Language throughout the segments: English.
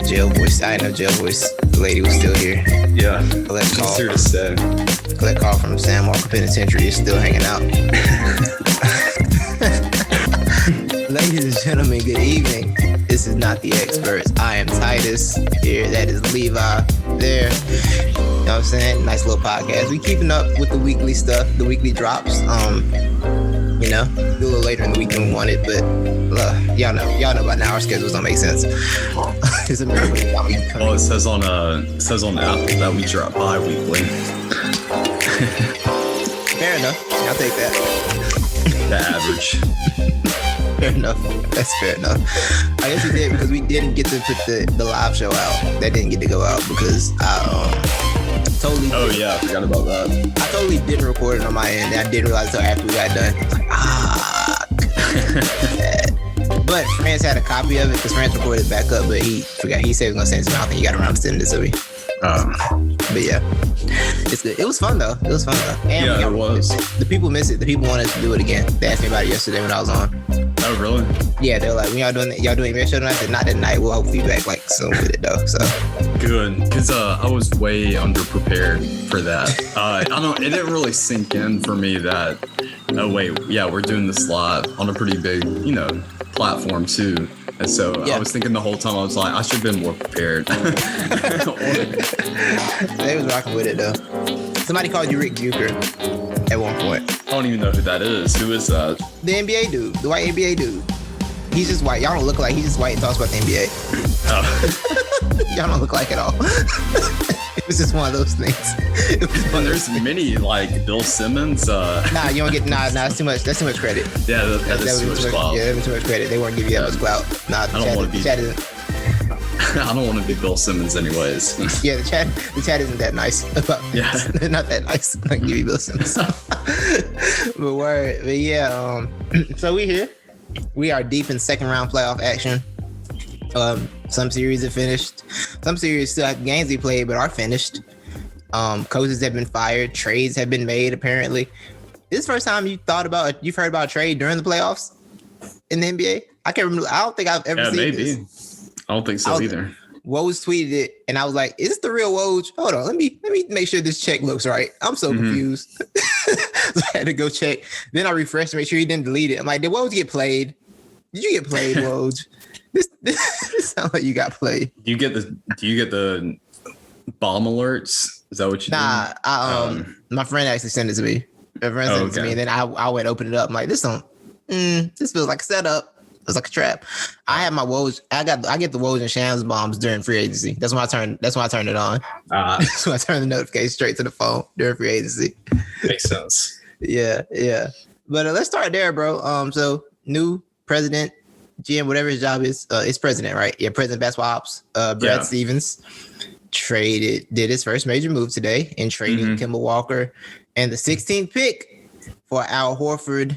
jail voice. I didn't know jail voice. The lady was still here. Yeah, Collect call. she's here to stay. Collect call from San Walker Penitentiary is still hanging out. Ladies and gentlemen, good evening. This is Not the Experts. I am Titus. Here, that is Levi. There. You know what I'm saying? Nice little podcast. We keeping up with the weekly stuff, the weekly drops. You know, do a little later in the week than we wanted, but y'all know by now our schedules don't make sense. It's a miracle. Well, it says on the app that we drop bi-weekly. Fair enough. I'll take that. The average. Fair enough. That's fair enough. I guess we did because we didn't get to put the live show out. That didn't get to go out because I totally. Oh yeah, I forgot about that. I totally didn't record it on my end. I didn't realize until after we got done. I was like, But France had a copy of it because France recorded it back up, but he forgot. He said he was gonna send it to me. I don't think he got around to sending it to me. But yeah, it's good. It was fun though. And yeah, it was. The people miss it. The people wanted to do it again. They asked me about it yesterday when I was on. Oh really? Yeah, they're like, when y'all doing your show tonight? I said, not tonight. We'll hopefully be back like soon with it though. So good, because I was way underprepared for that. It didn't really sink in for me that. Oh wait, yeah, we're doing this live on a pretty big, platform too. And so yeah. I was thinking the whole time, I was like, I should have been more prepared. They was rocking with it though. Somebody called you Rick Bucher at one point. I don't even know who that is. Who is that? The NBA dude, the white NBA dude. He's just white. Y'all don't look like. He's just white and talks about the NBA. Oh. Y'all don't look like at all. It was just one of those things. Well, there's many like Bill Simmons. Nah, you don't get. Nah, that's too much. That's too much credit. Yeah, that's too much clout. Yeah, that's too much credit. They won't give you that much clout. Nah, I don't want to be. I don't want to be Bill Simmons, anyways. Yeah, the chat isn't that nice about. Yeah, they're not that nice. Like give you Bill Simmons. But yeah. So we here. We are deep in second round playoff action. Some series are finished. Some series still have games they played, but are finished. Coaches have been fired. Trades have been made. Apparently, this is the first time you've heard about a trade during the playoffs in the NBA. I can't remember. I don't think I've ever seen maybe. This. I don't think so either. Woj tweeted it, and I was like, "Is this the real Woj?" Hold on, let me make sure this check looks right. I'm so confused. So I had to go check. Then I refreshed to make sure he didn't delete it. I'm like, did Woj get played? Did you get played, Woj? This sounds like you got played. Do you get the bomb alerts? Is that what you do? Nah, my friend actually sent it to me. My friend sent it to me, and then I went open it up. I'm like, this feels like a setup. It's like a trap. I have my Woj. I get the Woj and Shams bombs during free agency. That's when I turn it on. That's when I turn the notification straight to the phone during free agency. Makes sense. Yeah. But let's start there, bro. So new president, GM, whatever his job is, it's president, right? Yeah, president basketball ops. Brad Stevens did his first major move today in trading Kemba Walker and the 16th pick for Al Horford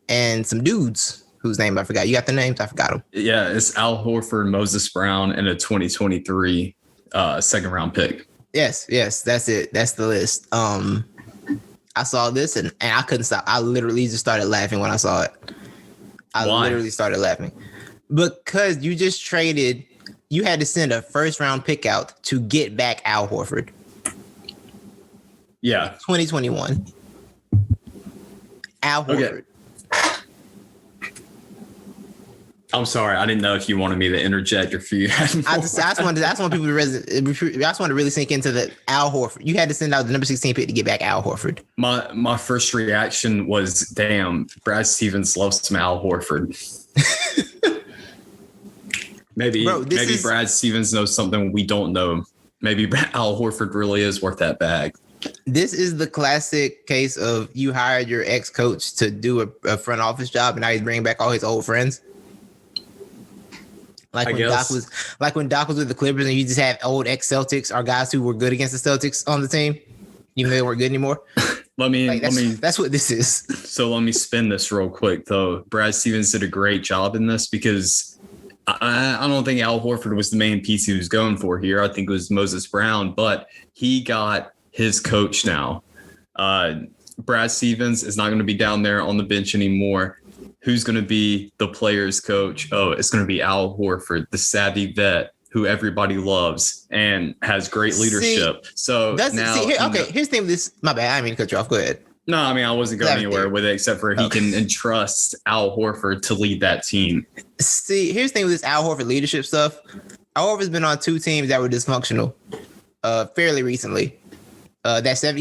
and some dudes whose name I forgot. You got the names? I forgot them. Yeah, it's Al Horford, Moses Brown, and a 2023 second round pick. Yes, that's it. That's the list. I saw this and I couldn't stop. I literally just started laughing when I saw it. Why? Literally started laughing because you just traded. You had to send a first round pick out to get back Al Horford. Yeah, 2021. Al Horford. Okay. I'm sorry, I didn't know if you wanted me to interject or if you had more. I just want people to really sink into the Al Horford. You had to send out the number 16 pick to get back Al Horford. My first reaction was, damn, Brad Stevens loves some Al Horford. Maybe Brad Stevens knows something we don't know. Maybe Al Horford really is worth that bag. This is the classic case of you hired your ex-coach to do a front office job, and now he's bringing back all his old friends. Like when Doc was with the Clippers and you just have old ex-Celtics or guys who were good against the Celtics on the team, even though they weren't good anymore. That's what this is. So let me spin this real quick, though. Brad Stevens did a great job in this because I don't think Al Horford was the main piece he was going for here. I think it was Moses Brown, but he got his coach now. Brad Stevens is not going to be down there on the bench anymore. Who's going to be the player's coach? Oh, it's going to be Al Horford, the savvy vet who everybody loves and has great leadership. Here's the thing with this. My bad. I didn't mean to cut you off. Go ahead. No, I mean, I wasn't going anywhere with it except for he can entrust Al Horford to lead that team. See, here's the thing with this Al Horford leadership stuff. Al Horford's been on 2 teams that were dysfunctional fairly recently. He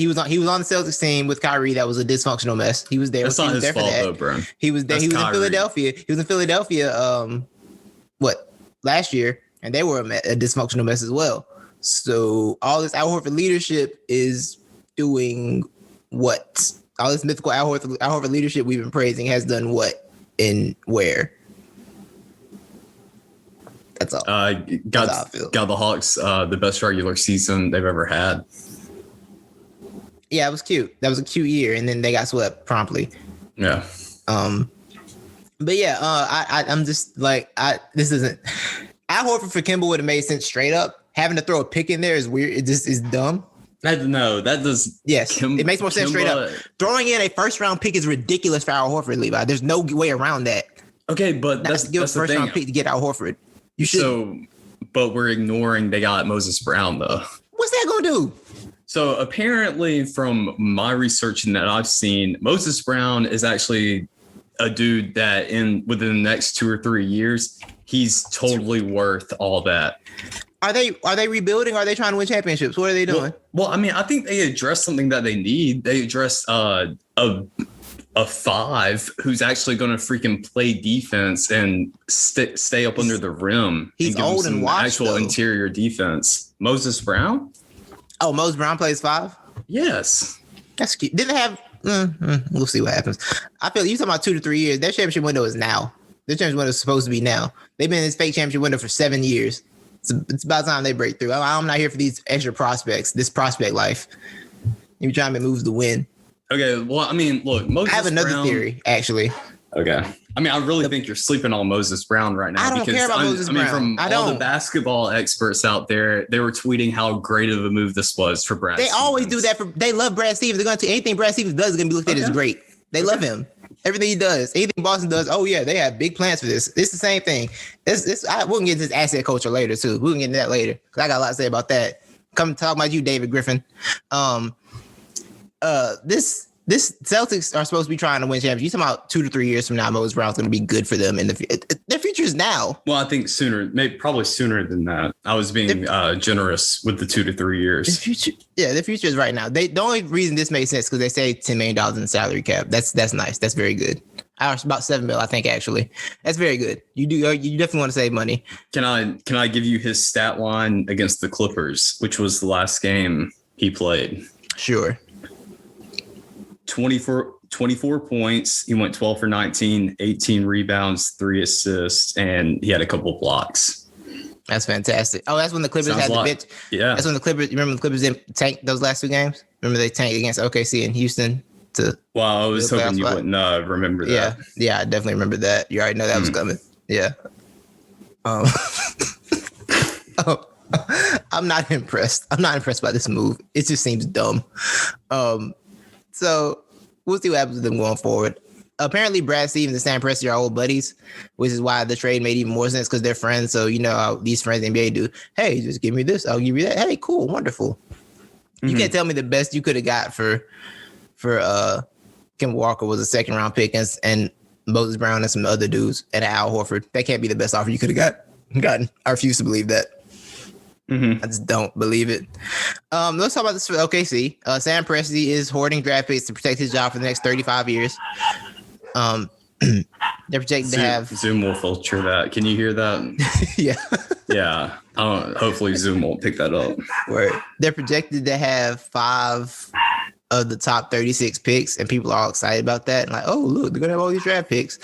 was on the Celtics team with Kyrie. That was a dysfunctional mess. He was there. That's not his fault, though, bro. He was there. He was in Philadelphia. He was in Philadelphia. Last year, and they were a dysfunctional mess as well. So all this Al Horford leadership is doing what? All this mythical Al Horford leadership we've been praising has done what and where? That's all. Got the Hawks the best regular season they've ever had. Yeah, it was cute. That was a cute year, and then they got swept promptly. Yeah. But yeah, I'm just like this isn't Al Horford for Kimba would have made sense straight up. Having to throw a pick in there is weird. It just is dumb. That does. Yes, it makes more sense straight up. Throwing in a first round pick is ridiculous for Al Horford, Levi. There's no way around that. Okay, but that's give the first thing. round pick to get Al Horford. You should. So, but we're ignoring they got Moses Brown though. What's that gonna do? So apparently, from my research and that I've seen, Moses Brown is actually a dude that within the next 2 or 3 years, he's totally worth all that. Are they rebuilding? Are they trying to win championships? What are they doing? Well, I mean, I think they addressed something that they need. They addressed a 5 who's actually going to freaking play defense and stay up under the rim. He's old and washed. Actual interior defense. Moses Brown. Oh, Moses Brown plays 5? Yes. That's cute. Did they have? We'll see what happens. I feel you talking about 2 to 3 years. Their championship window is now. Their championship window is supposed to be now. They've been in this fake championship window for 7 years. It's about time they break through. I'm not here for these extra prospects. This prospect life. You're trying to make moves to win. Okay. Well, I mean, look, Moses I have another Brown, theory, actually. Okay. I mean, I really think you're sleeping on Moses Brown right now. I don't care about Moses Brown. From all the basketball experts out there, they were tweeting how great of a move this was for Brad. They always do that. They love Brad Stevens. They're going to anything Brad Stevens does is going to be looked at as great. They love him. Everything he does, anything Boston does. Oh yeah, they have big plans for this. It's the same thing. We can get to this asset culture later too. We can get into that later because I got a lot to say about that. Come talk about you, David Griffin. This Celtics are supposed to be trying to win championships. You talking about 2 to 3 years from now, Moses Brown's going to be good for them, and their future is now. Well, I think probably sooner than that. I was being generous with the 2 to 3 years. The future is right now. The only reason this makes sense because they say $10 million in the salary cap. That's nice. That's very good. About $7 million, I think. Actually, that's very good. You definitely want to save money. Can I give you his stat line against the Clippers, which was the last game he played? Sure. 24 points. He went 12 for 19, 18 rebounds, 3 assists, and he had a couple blocks. That's fantastic. Oh, that's when the Clippers had the bench. Yeah. That's when the Clippers, you remember the Clippers didn't tank those last 2 games? Remember they tanked against OKC and Houston I was hoping you wouldn't remember that. Yeah, I definitely remember that. You already know that was coming. Yeah. I'm not impressed. I'm not impressed by this move. It just seems dumb. So we'll see what happens with them going forward. Apparently, Brad Stevens and Sam Presti are old buddies, which is why the trade made even more sense because they're friends. So you know how these friends in the NBA do. Hey, just give me this. I'll give you that. Hey, cool, wonderful. Mm-hmm. You can't tell me the best you could have got for Kim Walker was a 2nd round pick and Moses Brown and some other dudes and Al Horford. That can't be the best offer you could have gotten. I refuse to believe that. Mm-hmm. I just don't believe it. Let's talk about this for OKC. Sam Presti is hoarding draft picks to protect his job for the next 35 years. They're projected to have Zoom will filter that. Can you hear that? Yeah. Yeah. Hopefully Zoom won't pick that up. Word. They're projected to have 5 of the top 36 picks, and people are all excited about that. And like, oh look, they're gonna have all these draft picks.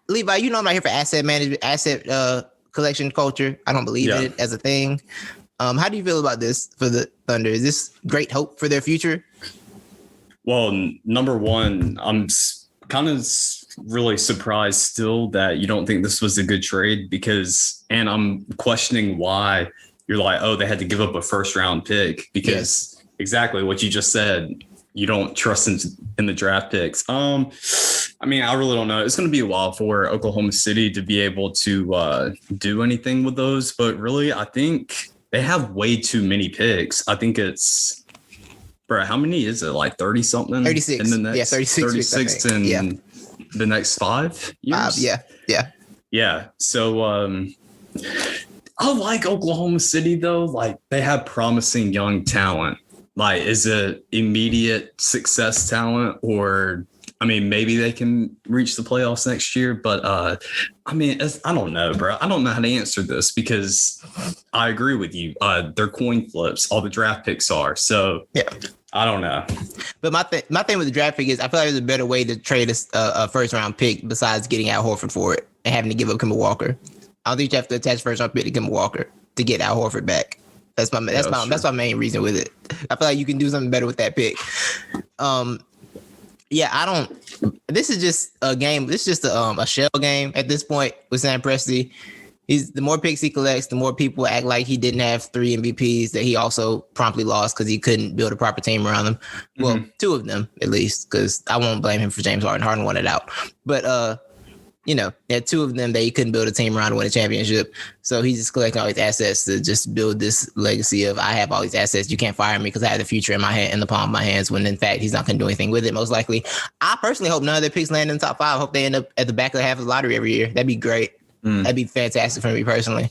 Levi, you know I'm not here for asset management, collection culture. I don't believe in it as a thing. How do you feel about this for the Thunder? Is this great hope for their future? Well, number one, I'm kind of really surprised still that you don't think this was a good trade and I'm questioning why you're like, oh, they had to give up a 1st round pick because exactly what you just said. You don't trust in the draft picks. I I mean, I really don't know. It's going to be a while for Oklahoma City to be able to do anything with those. But really, I think they have way too many picks. I think it's, bro, how many is it? Like 30 something? 36. In the next, 36 in the next 5 years? Yeah. So I like Oklahoma City, though. Like, they have promising young talent. Like, is it immediate success talent, or I mean, maybe they can reach the playoffs next year, but I mean, I don't know, bro. I don't know how to answer this because I agree with you. They're coin flips. All the draft picks are. So yeah, I don't know. But my thing with the draft pick is I feel like there's a better way to trade a first round pick besides getting Al Horford for it and having to give up Kemba Walker. I don't think you have to attach first round pick to Kemba Walker to get Al Horford back. That's my main reason with it. I feel like you can do something better with that pick. Yeah, I don't. This is just a game. This is just a shell game at this point with Sam Presti. The more picks he collects, the more people act like he didn't have 3 MVPs that he also promptly lost because he couldn't build a proper team around them. Well, 2 of them at least, because I won't blame him for James Harden. Harden won it out, but there 2 of them that he couldn't build a team around to win a championship. So he's just collecting all these assets to just build this legacy of I have all these assets. You can't fire me because I have the future in my hand, in the palm of my hands. When in fact he's not going to do anything with it. Most likely, I personally hope none of their picks land in the top 5. I hope they end up at the back of the half of the lottery every year. That'd be great. That'd be fantastic for me personally.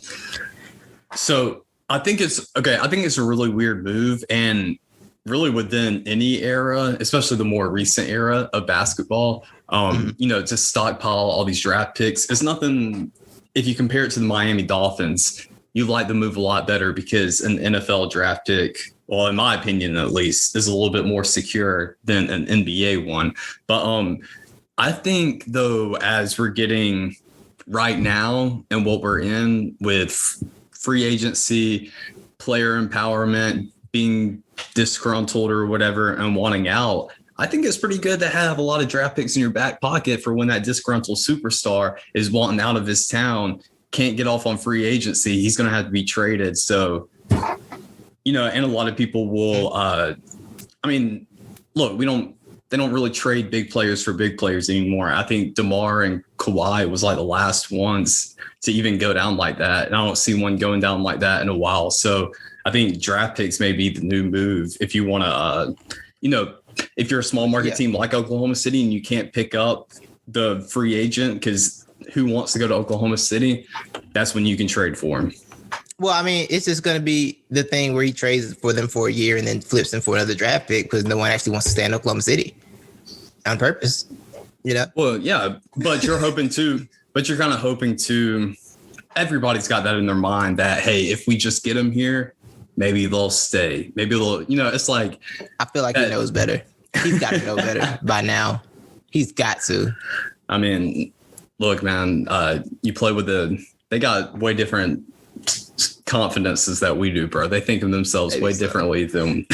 So I think it's okay. I think it's a really weird move, and really within any era, especially the more recent era of basketball, to stockpile all these draft picks is nothing. If you compare it to the Miami Dolphins, you like the move a lot better because an NFL draft pick, well, in my opinion, at least, is a little bit more secure than an NBA one. But I think, though, as we're getting right now and what we're in with free agency, player empowerment, being disgruntled or whatever and wanting out, I think it's pretty good to have a lot of draft picks in your back pocket for when that disgruntled superstar is wanting out of his town, can't get off on free agency. He's going to have to be traded. So, and a lot of people will, look, they don't really trade big players for big players anymore. I think DeMar and Kawhi was like the last ones to even go down like that. And I don't see one going down like that in a while. So I think draft picks may be the new move if you want to, if you're a small market team like Oklahoma City and you can't pick up the free agent because who wants to go to Oklahoma City, that's when you can trade for him. Well, I mean, it's just going to be the thing where he trades for them for a year and then flips them for another draft pick because no one actually wants to stay in Oklahoma City on purpose, Well, yeah, but you're hoping to, you're kind of hoping to, everybody's got that in their mind that, hey, if we just get them here, maybe they'll stay. Maybe they'll, it's like. I feel like he knows better. He's got to know better by now. He's got to. I mean, look, man, you play with they got way different confidences that we do, bro. They think of themselves way differently than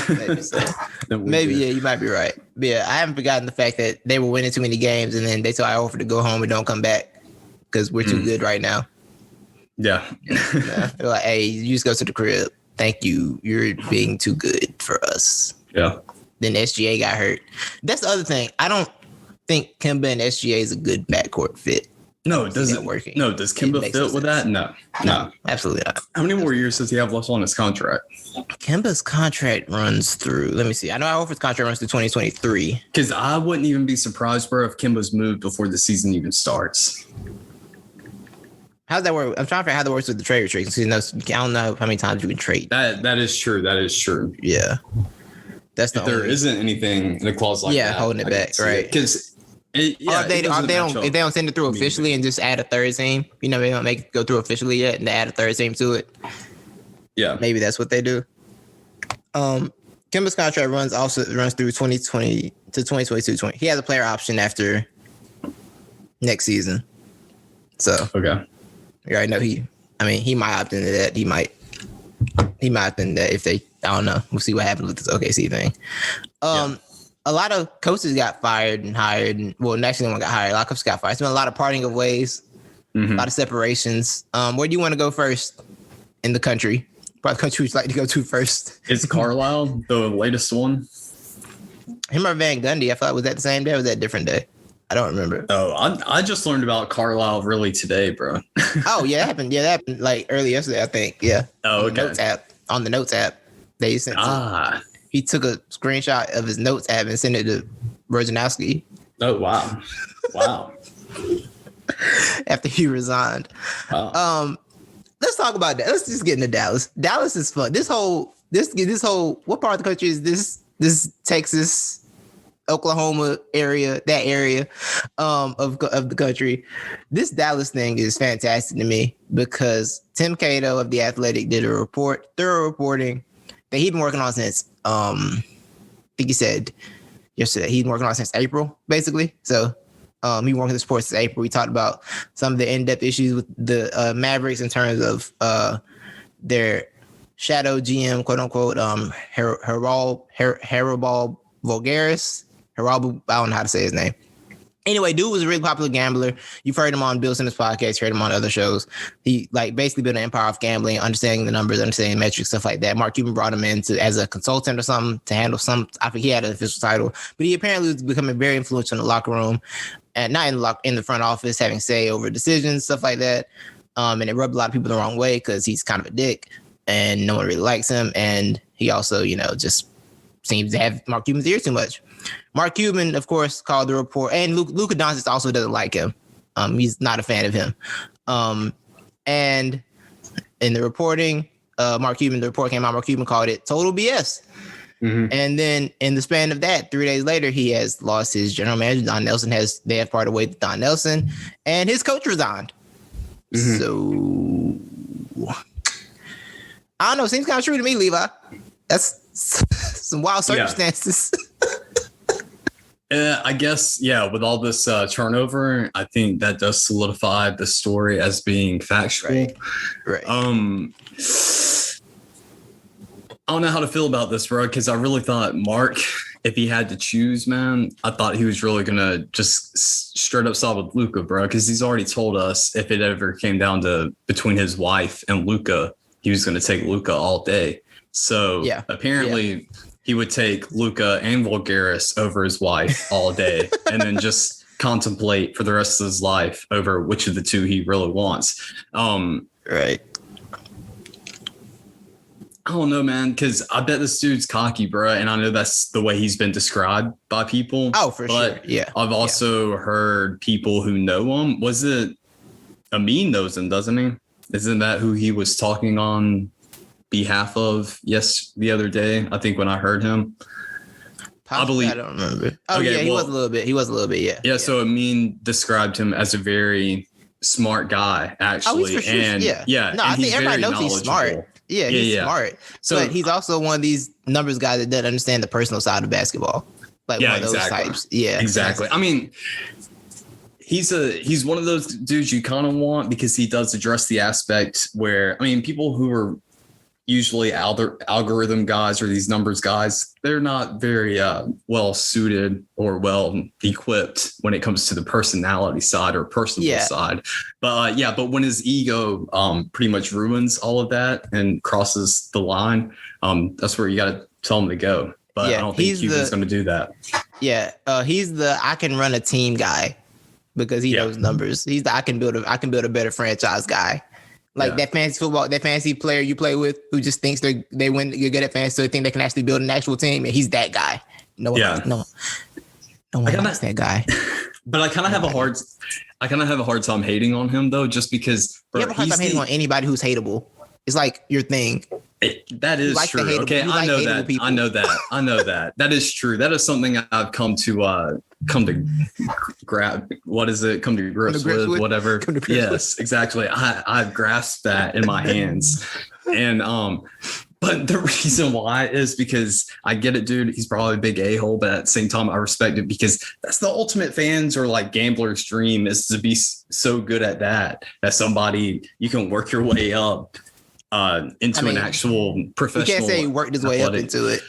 maybe, yeah, you might be right. But yeah, I haven't forgotten the fact that they were winning too many games and then they told Al Horford to go home and don't come back because we're too good right now. Yeah. They're like, hey, you just go to the crib. Thank you. You're being too good for us. Yeah. Then SGA got hurt. That's the other thing. I don't think Kemba and SGA is a good backcourt fit. No, it doesn't. Working. No, does Kemba fit with that? No, absolutely not. How many more years does he have left on his contract? Kemba's contract runs through. Let me see. I know Al Horford's contract runs through 2023. Because I wouldn't even be surprised, bro, if Kemba's moved before the season even starts. How's that work? I'm trying to figure out how that works with the trade restrictions. I don't know how many times you can trade. That is true. That is true. Yeah. That's the if there isn't anything in a clause like that. Yeah, holding it back, right? Because if they don't send it through officially and just add a third team, they don't make it go through officially yet and they add a third team to it. Yeah. Maybe that's what they do. Kemba's contract runs through 2020 to 2022-20. He has a player option after next season. So okay. You already know he might opt into that. He might opt into that if they, I don't know. We'll see what happens with this OKC thing. A lot of coaches got fired and hired. Actually, no one got hired. A lot of coaches got fired. It's been a lot of parting of ways, a lot of separations. Where do you want to go first in the country? Probably the country you'd like to go to first. Is Carlisle the latest one? Him or Van Gundy? I thought, was that the same day or was that a different day? I don't remember. Oh, I just learned about Carlisle really today, bro. Oh yeah, it happened. Yeah, that happened like early yesterday, I think. Yeah. Oh, On the Notes app. On the Notes app, they sent. He took a screenshot of his Notes app and sent it to Wojnarowski. Oh wow, wow. After he resigned. Wow. Let's talk about that. Let's just get into Dallas. Dallas is fun. This whole what part of the country is this? This Texas, Oklahoma area, that area of the country. This Dallas thing is fantastic to me because Tim Cato of The Athletic did a thorough reporting that he'd been working on since I think he said yesterday he'd been working on since April, basically. So he worked in the sports since April. We talked about some of the in-depth issues with the Mavericks in terms of their shadow GM, quote unquote, Haribal Vulgaris. I don't know how to say his name. Anyway, dude was a really popular gambler. You've heard him on Bill Simmons' podcast, heard him on other shows. He basically built an empire of gambling, understanding the numbers, understanding metrics, stuff like that. Mark Cuban brought him in as a consultant or something to handle some. I think he had an official title, but he apparently was becoming very influential in the locker room and not in the front office, having say over decisions, stuff like that. And it rubbed a lot of people the wrong way because he's kind of a dick and no one really likes him. And he also, just seems to have Mark Cuban's ear too much. Mark Cuban, of course, called the report, and Luka Doncic also doesn't like him. He's not a fan of him. And in the reporting, the report came out, Mark Cuban called it total BS. Mm-hmm. And then in the span of that, 3 days later, he has lost his general manager. Don Nelson they have parted ways with Don Nelson, and his coach resigned. Mm-hmm. So I don't know. Seems kind of true to me, Levi. That's some wild circumstances. I guess, with all this turnover, I think that does solidify the story as being factual. Right. I don't know how to feel about this, bro, because I really thought Mark, if he had to choose, man, I thought he was really going to just straight up side with Luka, bro, because he's already told us if it ever came down to between his wife and Luka, he was going to take Luka all day. So apparently he would take Luka and Vulgaris over his wife all day and then just contemplate for the rest of his life over which of the two he really wants. Right. I don't know, man, because I bet this dude's cocky, bro. And I know that's the way he's been described by people. Oh, for sure. Yeah. I've also heard people who know him. Was it Amin knows him, doesn't he? Isn't that who he was talking on behalf of the other day? I think when I heard him. Possibly, I don't remember. Oh, okay, yeah, he was a little bit. Yeah. Yeah. So Amin described him as a very smart guy, actually. Oh, he's for sure. And No, I think everybody knows he's smart. Yeah, he's smart. So, but he's also one of these numbers guys that doesn't understand the personal side of basketball. Like one of those types. Yeah, exactly. I mean, he's one of those dudes you kind of want because he does address the aspect where, I mean, people who are usually algorithm guys or these numbers guys, they're not very well suited or well equipped when it comes to the personality side or personal side. But but when his ego pretty much ruins all of that and crosses the line, that's where you got to tell him to go. But I don't think Cuban's going to do that. Yeah, he's the I can run a team guy because he knows numbers. He's the I can build a better franchise guy. Like that fantasy player you play with who just thinks they win, you're good at fantasy, so they think they can actually build an actual team, and he's that guy. No one likes that guy. But I kind of have a hard time hating on him though, just because you have a hard time hating on anybody who's hateable. It's like your thing. That is true. Okay, I know that. I know that. That is true. That is something I've come to grab. What is it? Come to grips with whatever. Yes, exactly. I've grasped that in my hands, and but the reason why is because I get it, dude. He's probably a big a-hole, but at the same time, I respect it because that's the ultimate fans or like gambler's dream is to be so good at that somebody you can work your way up into an actual professional. You can't say he worked his way up into it.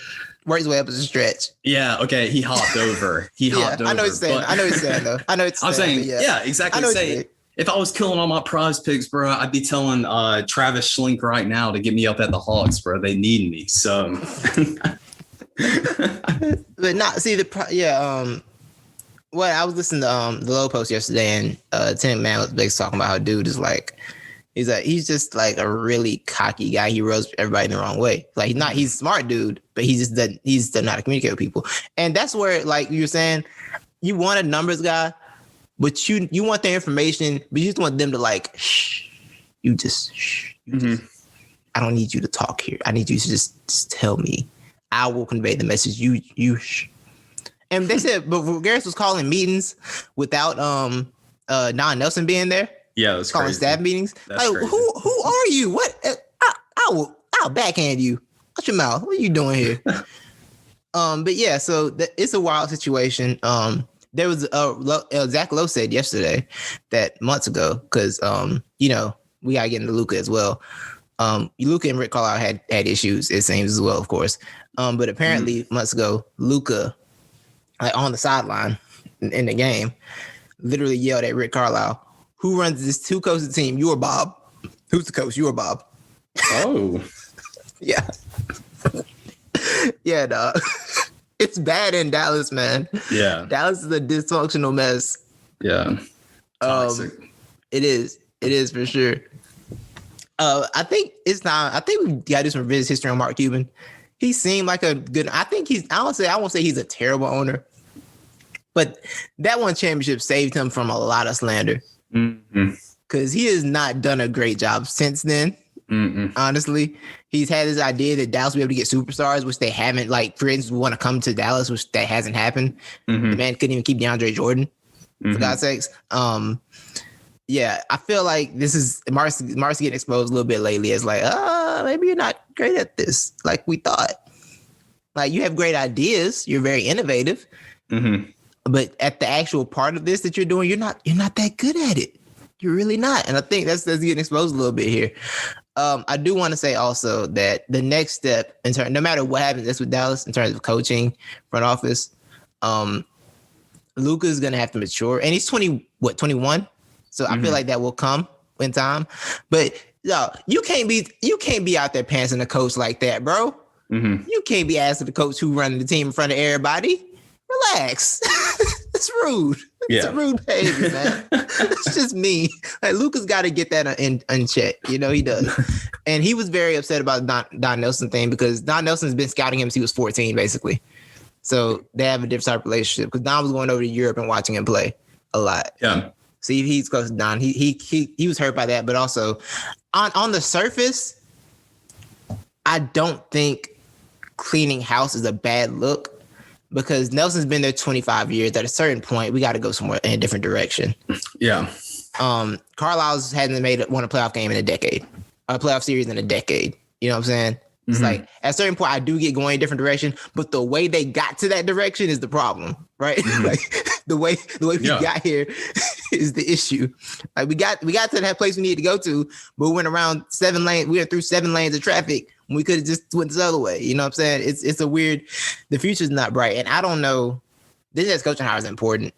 Worked his way up as a stretch. Yeah. Okay. He hopped over. Hopped over. I know what you're saying though. I'm saying, exactly. If I was killing all my prize picks, bro, I'd be telling Travis Schlink right now to get me up at the Hawks, bro. They need me. So, but not see Well, I was listening to the Low Post yesterday, and Tim Man was basically talking about how dude is like, he's just like a really cocky guy. He rubs everybody in the wrong way. Like he's a smart dude, but he's doesn't know how to communicate with people. And that's where, like you were saying, you want a numbers guy, but you want their information, but you just want them to like, shh. You just shh. I don't need you to talk here. I need you to just tell me. I will convey the message. You shh. And they said, but Garris was calling meetings without Don Nelson being there. Yeah, that's calling crazy. Staff meetings. That's like, crazy. who are you? What? I'll backhand you. Watch your mouth. What are you doing here? But yeah, so it's a wild situation. There was Zach Lowe said yesterday that months ago, because we gotta get into Luka as well. Luka and Rick Carlisle had issues, it seems, as well, of course. But apparently months ago, Luka, like on the sideline in the game, literally yelled at Rick Carlisle, "Who runs this? Who coaches the team? You or Bob? Who's the coach? You or Bob?" Oh, yeah, yeah, dog. It's bad in Dallas, man. Yeah, Dallas is a dysfunctional mess. Yeah, toxic. It is for sure. I think it's not. I think we got to do some revision history on Mark Cuban. He seemed like a good. I won't say he's a terrible owner, but that one championship saved him from a lot of slander. Because he has not done a great job since then. Honestly, he's had this idea that Dallas will be able to get superstars, which they haven't. Like, for instance, want to come to Dallas, which that hasn't happened. The man couldn't even keep DeAndre Jordan, for God's sakes. Yeah, I feel like this is Mark's getting exposed a little bit lately as like, maybe you're not great at this like we thought. Like, you have great ideas, you're very innovative, but at the actual part of this that you're doing, you're not that good at it. You're really not. And I think that's getting exposed a little bit here. I do want to say also that the next step, no matter what happens with Dallas in terms of coaching, front office, Luka is going to have to mature. And he's 21? So I feel like that will come in time. But you can't be out there pantsing the coach like that, bro. You can't be asking the coach who running the team in front of everybody. Relax. It's rude. It's a rude behavior, man. It's just me. Like, Luka's got to get that in check. You know, he does. And he was very upset about Don Nelson thing, because Don Nelson's been scouting him since he was 14, basically. So they have a different type of relationship, because Don was going over to Europe and watching him play a lot. Yeah. See, he's close to Don. He was hurt by that, but also on the surface, I don't think cleaning house is a bad look, because Nelson's been there 25 years. At a certain point, we got to go somewhere in a different direction. Yeah. Carlisle's hasn't won a playoff game in a decade, a playoff series in a decade. You know what I'm saying? It's like, at a certain point, I do get going a different direction, but the way they got to that direction is the problem, right? Like, the way we got here is the issue. Like, we got to that place we needed to go to, but we went around 7 lanes. We went through 7 lanes of traffic. We could have just went this other way. You know what I'm saying? It's a weird. The future's not bright, and I don't know. This as coaching hire is important,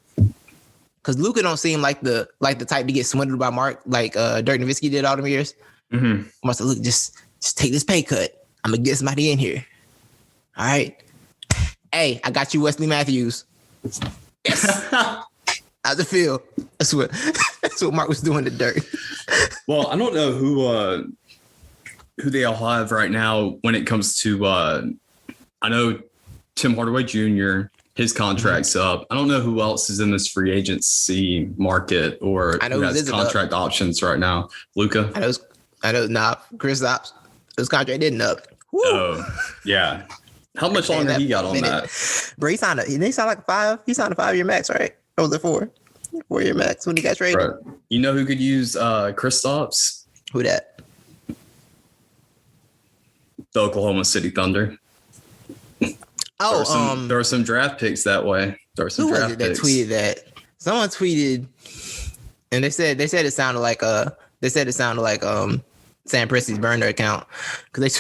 because Luka don't seem like the type to get swindled by Mark, like Dirk Nowitzki did all them years. Must have, look, just take this pay cut. I'm gonna get somebody in here. All right. Hey, I got you, Wesley Matthews. Yes. How's it feel? That's what Mark was doing to Dirk. Well, I don't know who they all have right now when it comes to. I know Tim Hardaway Jr. His contract's up. I don't know who else is in this free agency market or who has contract options right now. Luka. I know. Nah, Chris Ops. His contract didn't up. Woo. Oh, yeah. How much longer he got on that? Bro, he signed a 5-year max, right? Or was it 4? 4-year max when he got traded. Right. You know who could use Kristaps? Who that? The Oklahoma City Thunder. Oh, there were some draft picks that way. There were some who draft was it that picks. tweeted that? Someone tweeted, and they said it sounded like Sam Presti's burner account, because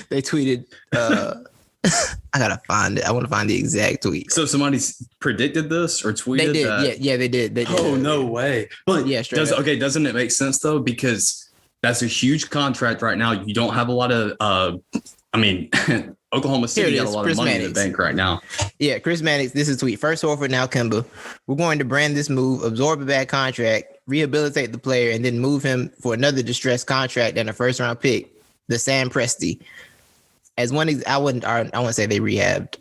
they tweeted I gotta find it. I want to find the exact tweet. So somebody predicted this or tweeted they did. that? Yeah, they did. Oh, no way. But yeah, doesn't it make sense though? Because that's a huge contract right now. You don't have a lot of I mean, Oklahoma City got a lot of money in the bank right now. Yeah, Chris Mannix, this is a tweet. First Horford, now Kemba. We're going to brand this move, absorb a bad contract, rehabilitate the player, and then move him for another distressed contract and a first-round pick, the Sam Presti. As one, I wouldn't say they rehabbed.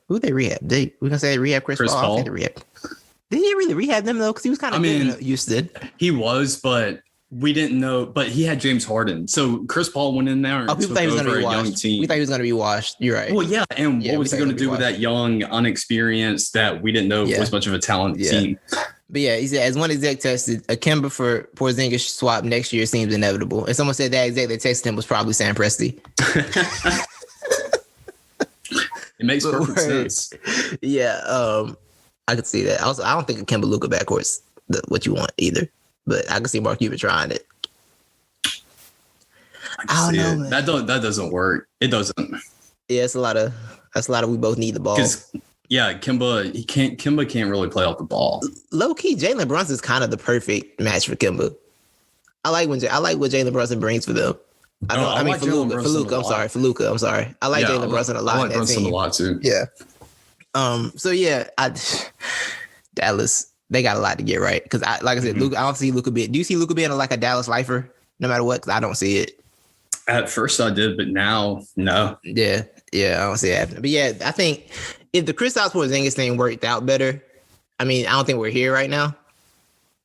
Who they rehabbed? We're gonna say they rehabbed Chris Paul. I think they rehabbed. Did he really rehab them though? Because he was kind of good in Houston. He was, but we didn't know. But he had James Harden, so Chris Paul went in there and people thought he was going to be washed. We thought he was going to be washed. You're right. Well, yeah, and what was he going to do with that young, unexperienced that we didn't know was much of a talented team? But yeah, he said, as one exec tested, a Kemba for Porzingis swap next year seems inevitable. And someone said that exec that texted him was probably Sam Presti. It makes perfect sense. Yeah, I could see that. Also, I don't think a Kemba Luka backcourt's what you want either. But I can see Mark Cuban trying it. I don't know, man. That doesn't work. It doesn't. Yeah, that's a lot of we both need the ball. Yeah, Kemba can't really play off the ball. Low key, Jalen Brunson's kind of the perfect match for Kemba. I like what Jalen Brunson brings for them. For Luka. I'm sorry. I like Jalen Brunson a lot. I like Brunson a lot too. Yeah. So yeah, Dallas, they got a lot to get right because like I said, Luka. I don't see Luka being. Do you see Luka being like a Dallas lifer no matter what? Because I don't see it. At first I did, but now no. Yeah, I don't see it happening. But yeah, I think if the Kristaps Porzingis thing worked out better, I mean, I don't think we're here right now.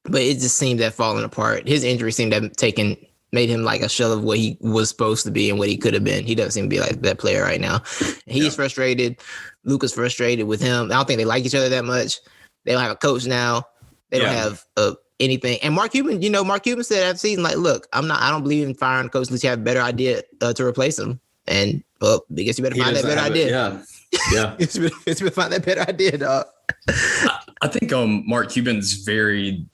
But it just seemed that falling apart. His injury seemed to have made him like a shell of what he was supposed to be and what he could have been. He doesn't seem to be like that player right now. He's frustrated. Luka's frustrated with him. I don't think they like each other that much. They don't have a coach now. They don't have anything. And Mark Cuban said after the season, like, look, I don't believe in firing a coach unless you have a better idea to replace him. And I guess you better find that better idea. Yeah. It's better find that better idea, dog. I think Mark Cuban's very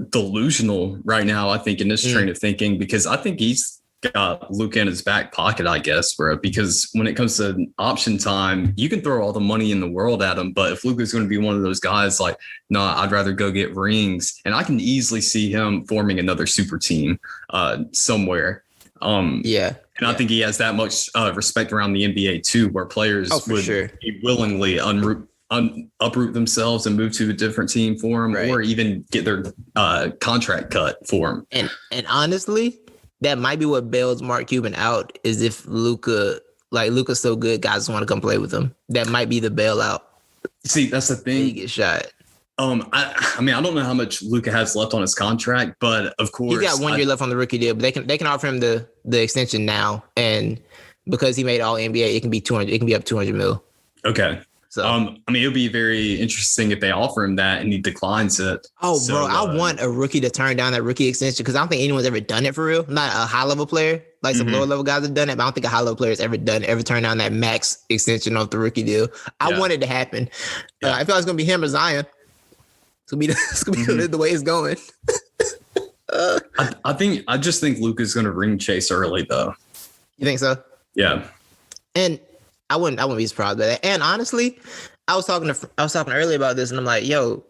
delusional right now, I think, in this train of thinking, because I think he's got Luka in his back pocket, I guess, bro, because when it comes to option time, you can throw all the money in the world at him, but if Luka's going to be one of those guys like, no, I'd rather go get rings, and I can easily see him forming another super team somewhere. And I think he has that much respect around the NBA too, where players would be willingly uproot themselves and move to a different team for him, or even get their contract cut for him. And honestly, that might be what bails Mark Cuban out, is if Luka's so good, guys just want to come play with him. That might be the bailout. See, that's the thing. He gets shot. I mean, I don't know how much Luka has left on his contract, but of course he's got 1 year left on the rookie deal. But they can offer him the extension now, and because he made All NBA, it can be 200. It can be up 200 mil. Okay. So, I mean, it'll be very interesting if they offer him that and he declines it. Bro, I want a rookie to turn down that rookie extension because I don't think anyone's ever done it for real. Not a high level player, like some lower level guys have done it, but I don't think a high level player has ever turned down that max extension off the rookie deal. I want it to happen. I feel like it's gonna be him or Zion. It's gonna be the way it's going. I just think Luka's gonna ring chase early though. You think so? Yeah. And I wouldn't be surprised by that. And honestly, I was talking earlier about this, and I'm like, yo,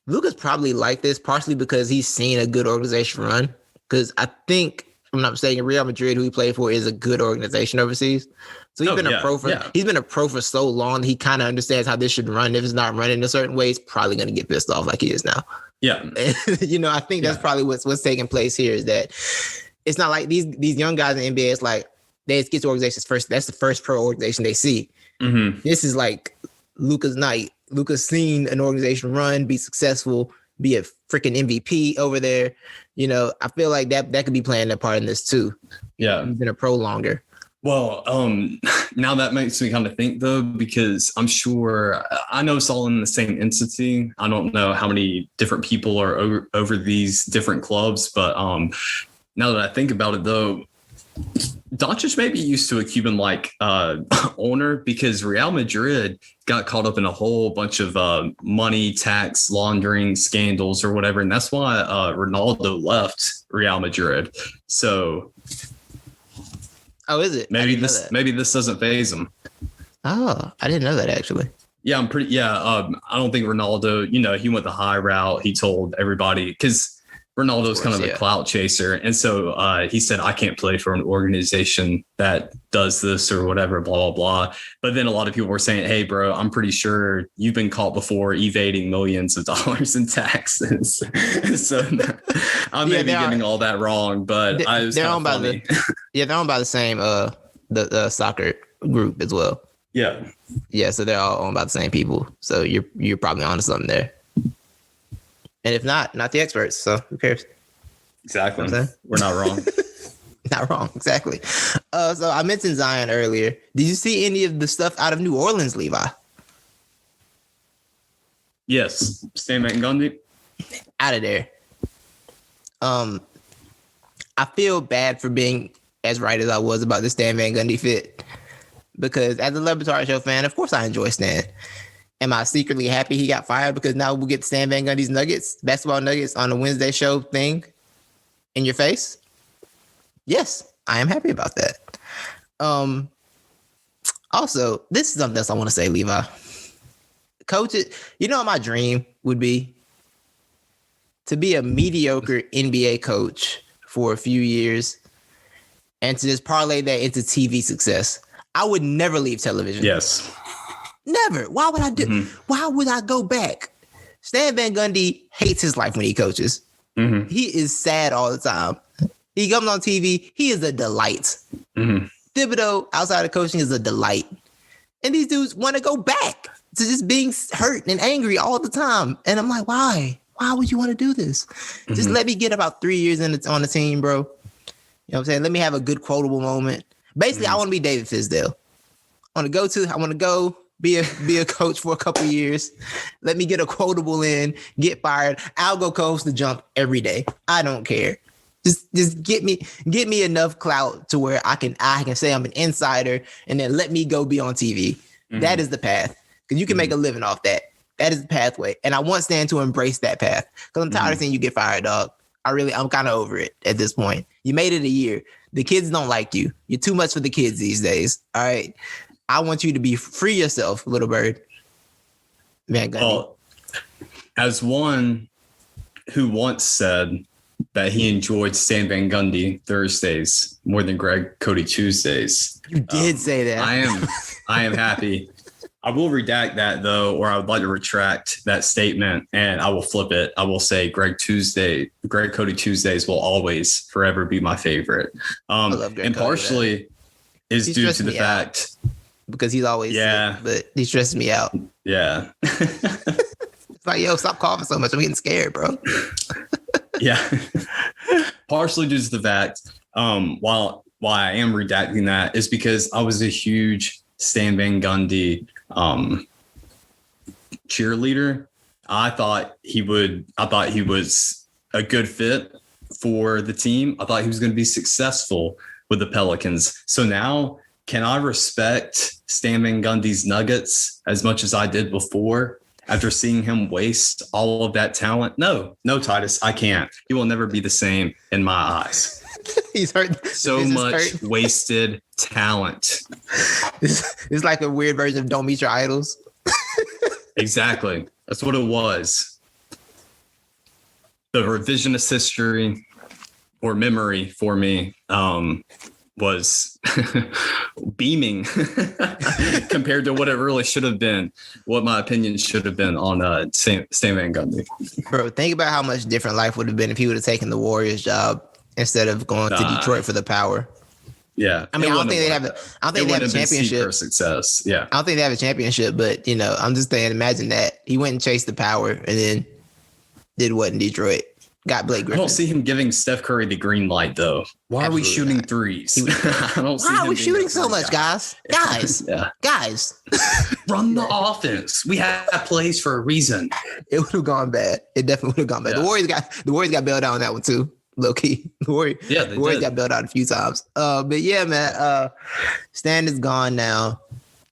Luka's probably like this partially because he's seen a good organization run. Because I think, if I'm not mistaken, Real Madrid, who he played for, is a good organization overseas. So he's been a pro for so long, he kind of understands how this should run. If it's not running a certain way, he's probably going to get pissed off like he is now. Yeah. And, I think that's probably what's taking place here, is that it's not like these young guys in the NBA, it's like, they get to organizations first. That's the first pro organization they see. Mm-hmm. This is like Luka's night. Luka's seen an organization run, be successful, be a freaking MVP over there. I feel like that could be playing a part in this too. Yeah. He's been a pro longer. Well, now that makes me kind of think though, because I know it's all in the same entity. I don't know how many different people are over these different clubs, but now that I think about it though, Doncic may be used to a Cuban-like owner, because Real Madrid got caught up in a whole bunch of money, tax laundering scandals or whatever, and that's why Ronaldo left Real Madrid. So, is it? Maybe this doesn't faze him. Oh, I didn't know that actually. Yeah, I don't think Ronaldo. He went the high route. He told everybody, because Ronaldo's kind of a clout chaser. And so he said, I can't play for an organization that does this or whatever, blah, blah, blah. But then a lot of people were saying, hey, bro, I'm pretty sure you've been caught before evading millions of dollars in taxes. So I may be getting all that wrong, but they're owned by they're owned by the same the soccer group as well. Yeah. Yeah, so they're all owned by the same people. So you're probably onto something there. And if not the experts. So who cares? Exactly. You know we're not wrong. Not wrong. Exactly. So I mentioned Zion earlier. Did you see any of the stuff out of New Orleans, Levi? Yes. Stan Van Gundy. Out of there. I feel bad for being as right as I was about the Stan Van Gundy fit. Because as a Laboratory Show fan, of course I enjoy Stan. Am I secretly happy he got fired because now we'll get Stan Van Gundy's basketball nuggets on the Wednesday show thing in your face? Yes, I am happy about that. Also, this is something else I want to say, Levi. Coaches, you know what my dream would be? To be a mediocre NBA coach for a few years and to just parlay that into TV success. I would never leave television. Yes. Never. Why would I do? Mm-hmm. Why would I go back? Stan Van Gundy hates his life when he coaches. Mm-hmm. He is sad all the time. He comes on TV. He is a delight. Mm-hmm. Thibodeau outside of coaching is a delight. And these dudes want to go back to just being hurt and angry all the time. And I'm like, why? Why would you want to do this? Mm-hmm. Just let me get about 3 years on the team, bro. You know what I'm saying? Let me have a good quotable moment. Basically, I want to be David Fizdale. I want to go be a coach for a couple years. Let me get a quotable in, get fired. I'll go coach the jump every day. I don't care. Just get me enough clout to where I can say I'm an insider and then let me go be on TV. Mm-hmm. That is the path. Because you can make a living off that. That is the pathway. And I want Stan to embrace that path. Because I'm tired of seeing you get fired, dog. I'm kind of over it at this point. You made it a year. The kids don't like you. You're too much for the kids these days. All right. I want you to be free yourself, little bird. Van Gundy. Well, as one who once said that he enjoyed Stan Van Gundy Thursdays more than Greg Cody Tuesdays. You did say that. I am happy. I will redact that though, or I would like to retract that statement and I will flip it. I will say Greg Cody Tuesdays will always forever be my favorite. I love Greg and Cody, partially is due to the fact because he's always sick, but he stresses me out. Yeah. It's like, yo, stop coughing so much. I'm getting scared, bro. Yeah. Partially due to the fact, why I am redacting that is because I was a huge Stan Van Gundy cheerleader. I thought he was a good fit for the team. I thought he was going to be successful with the Pelicans. So now, can I respect Stan Van Gundy's Nuggets as much as I did before after seeing him waste all of that talent? No, Titus, I can't. He will never be the same in my eyes. He's hurt. So much wasted talent. It's like a weird version of Don't Meet Your Idols. Exactly. That's what it was. The revisionist history or memory for me was beaming compared to what it really should have been, what my opinion should have been on Stan Van Gundy. Bro, think about how much different life would have been if he would have taken the Warriors job instead of going to Detroit for the power. Yeah. I mean, I don't think they have a championship. For success. Yeah. I don't think they have a championship, but I'm just saying, imagine that. He went and chased the power and then did what in Detroit? Got Blake Griffin. I don't see him giving Steph Curry the green light, though. Why are we shooting threes? Why are we shooting so much, guys? Guys. Run the offense. We have plays for a reason. It would have gone bad. It definitely would have gone bad. Yeah. The Warriors got bailed out on that one, too. Low key. The Warriors got bailed out a few times. But yeah, man, Stan is gone now.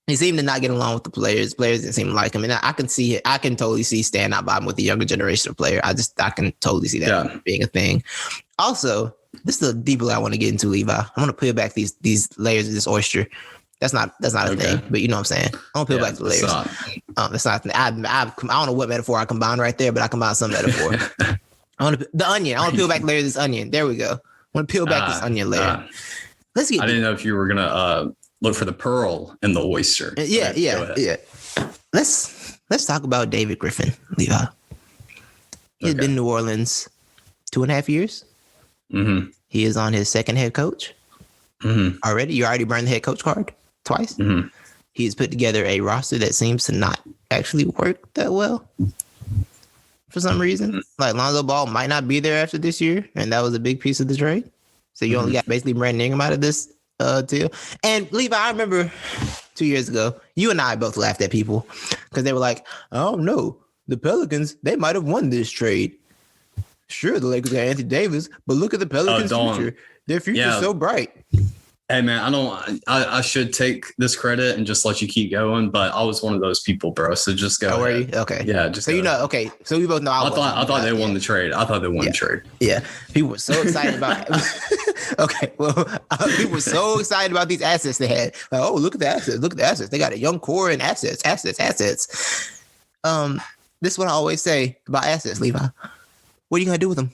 He seemed to not get along with the players. Players didn't seem to like him. And I can see it. I can totally see Stan not vibing with the younger generation of player. I can totally see that being a thing. Also, this is a deep level I want to get into, Levi. I want to peel back these layers of this oyster. That's not a thing, but you know what I'm saying. I want to peel back the layers. That's not. I don't know what metaphor I combined right there, but I combined some metaphor. I want to the onion. I want to peel back the layer of this onion. There we go. I want to peel back this onion layer. Let's get. I didn't know if you were gonna look for the pearl in the oyster. Yeah. Let's talk about David Griffin, Levi. He's been in New Orleans 2.5 years. Mm-hmm. He is on his second head coach already. You already burned the head coach card twice. Mm-hmm. He's put together a roster that seems to not actually work that well for some reason. Like Lonzo Ball might not be there after this year, and that was a big piece of the trade. So you only got basically Brandon Ingram out of this deal. And Levi, I remember 2 years ago, you and I both laughed at people because they were like, "Oh no, the Pelicans, they might have won this trade. Sure, the Lakers got Anthony Davis, but look at the Pelicans' future. Their future is so bright." Hey man, I should take this credit and just let you keep going, but I was one of those people, bro. So just go. Oh, were you? Okay. Yeah, just so okay. So we both know. I thought they won the trade. I thought they won the trade. Yeah, people were so excited about. Okay, well, people were so excited about these assets they had. Like, oh, look at the assets! Look at the assets! They got a young core and assets. This is what I always say about assets, Levi. What are you gonna do with them?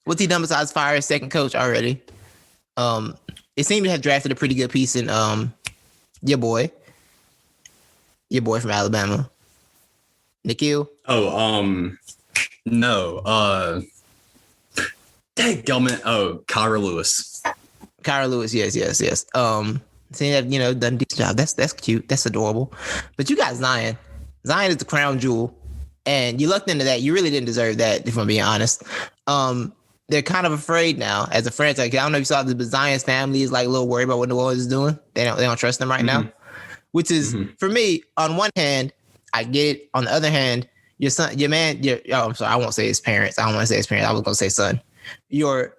What's he done besides fire his second coach already? It seemed to have drafted a pretty good piece in your boy from Alabama, Nikhil. No. Dadgummit. Oh, Kyra Lewis. Yes. Seeing that done a decent job. That's cute. That's adorable. But you got Zion. Zion is the crown jewel, and you lucked into that. You really didn't deserve that, if I'm being honest. They're kind of afraid now as a franchise. I don't know if you saw this, but Zion's family is like a little worried about what New Orleans is doing. They don't trust them right now, which is for me. On one hand, I get it. On the other hand, your son, I'm sorry, I won't say his parents. I don't want to say his parents. I was gonna say son. Your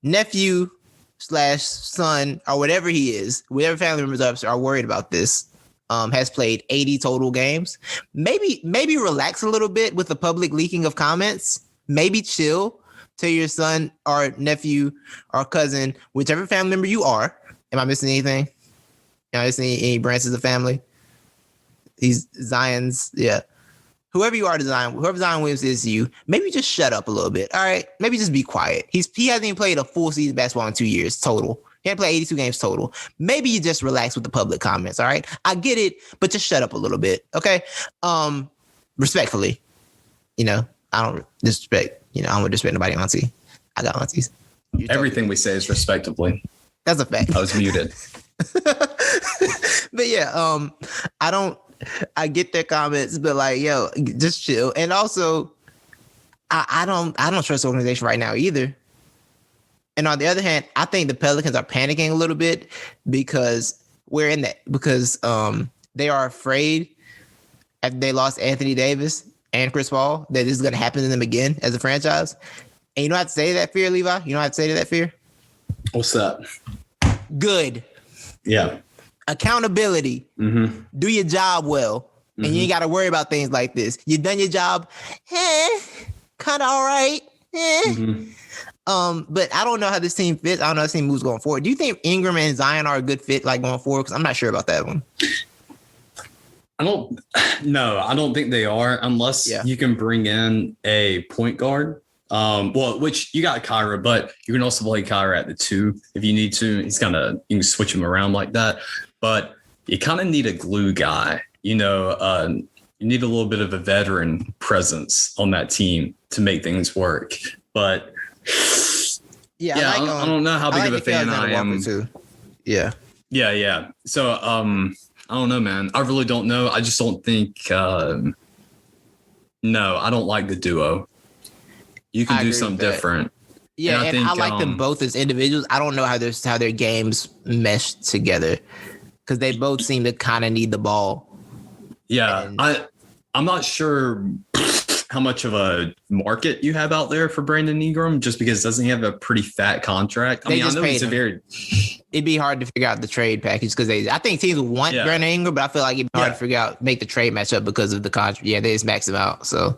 nephew / son or whatever he is, whatever family members are worried about this. Has played 80 total games. Maybe relax a little bit with the public leaking of comments. Maybe chill. Tell your son or nephew or cousin, whichever family member you are. Am I missing anything? Am I missing any branches of family? He's Zion's, yeah. Whoever you are to Zion, whoever Zion Williams is to you, maybe just shut up a little bit. All right, maybe just be quiet. He hasn't even played a full season of basketball in 2 years total. He had played 82 games total. Maybe you just relax with the public comments. All right, I get it, but just shut up a little bit, okay? Respectfully, I don't disrespect. I don't disrespect nobody, auntie. I got aunties. Everything we say is respectively. That's a fact. I was muted. But yeah, I get their comments, but like, yo, just chill. And also, I don't trust the organization right now either. And on the other hand, I think the Pelicans are panicking a little bit because they are afraid after they lost Anthony Davis and Chris Paul that this is going to happen to them again as a franchise. And you don't have to say that fear, Levi. You don't have to say that fear. What's that? Good. Yeah. Accountability. Mm-hmm. Do your job well. And you ain't got to worry about things like this. You done your job. Kind of all right. But I don't know how this team fits. I don't know how this team moves going forward. Do you think Ingram and Zion are a good fit like going forward? Because I'm not sure about that one. I don't think they are unless you can bring in a point guard. Which you got Kyra, but you can also play Kyra at the 2 if you need to. You can switch him around like that. But you kind of need a glue guy. You need a little bit of a veteran presence on that team to make things work. But I don't know how big of a fan I am. Yeah. So I don't know, man. I really don't know. I just don't think. No, I don't like the duo. You can do something different. Yeah, and I like them both as individuals. I don't know how their games mesh together because they both seem to kind of need the ball. Yeah, I'm not sure how much of a market you have out there for Brandon Ingram, just because doesn't he have a pretty fat contract? I know he's it'd be hard to figure out the trade package because I think teams want Brandon Ingram, but I feel like it'd be hard to figure out, make the trade match up because of the contract. Yeah, they just max him out. So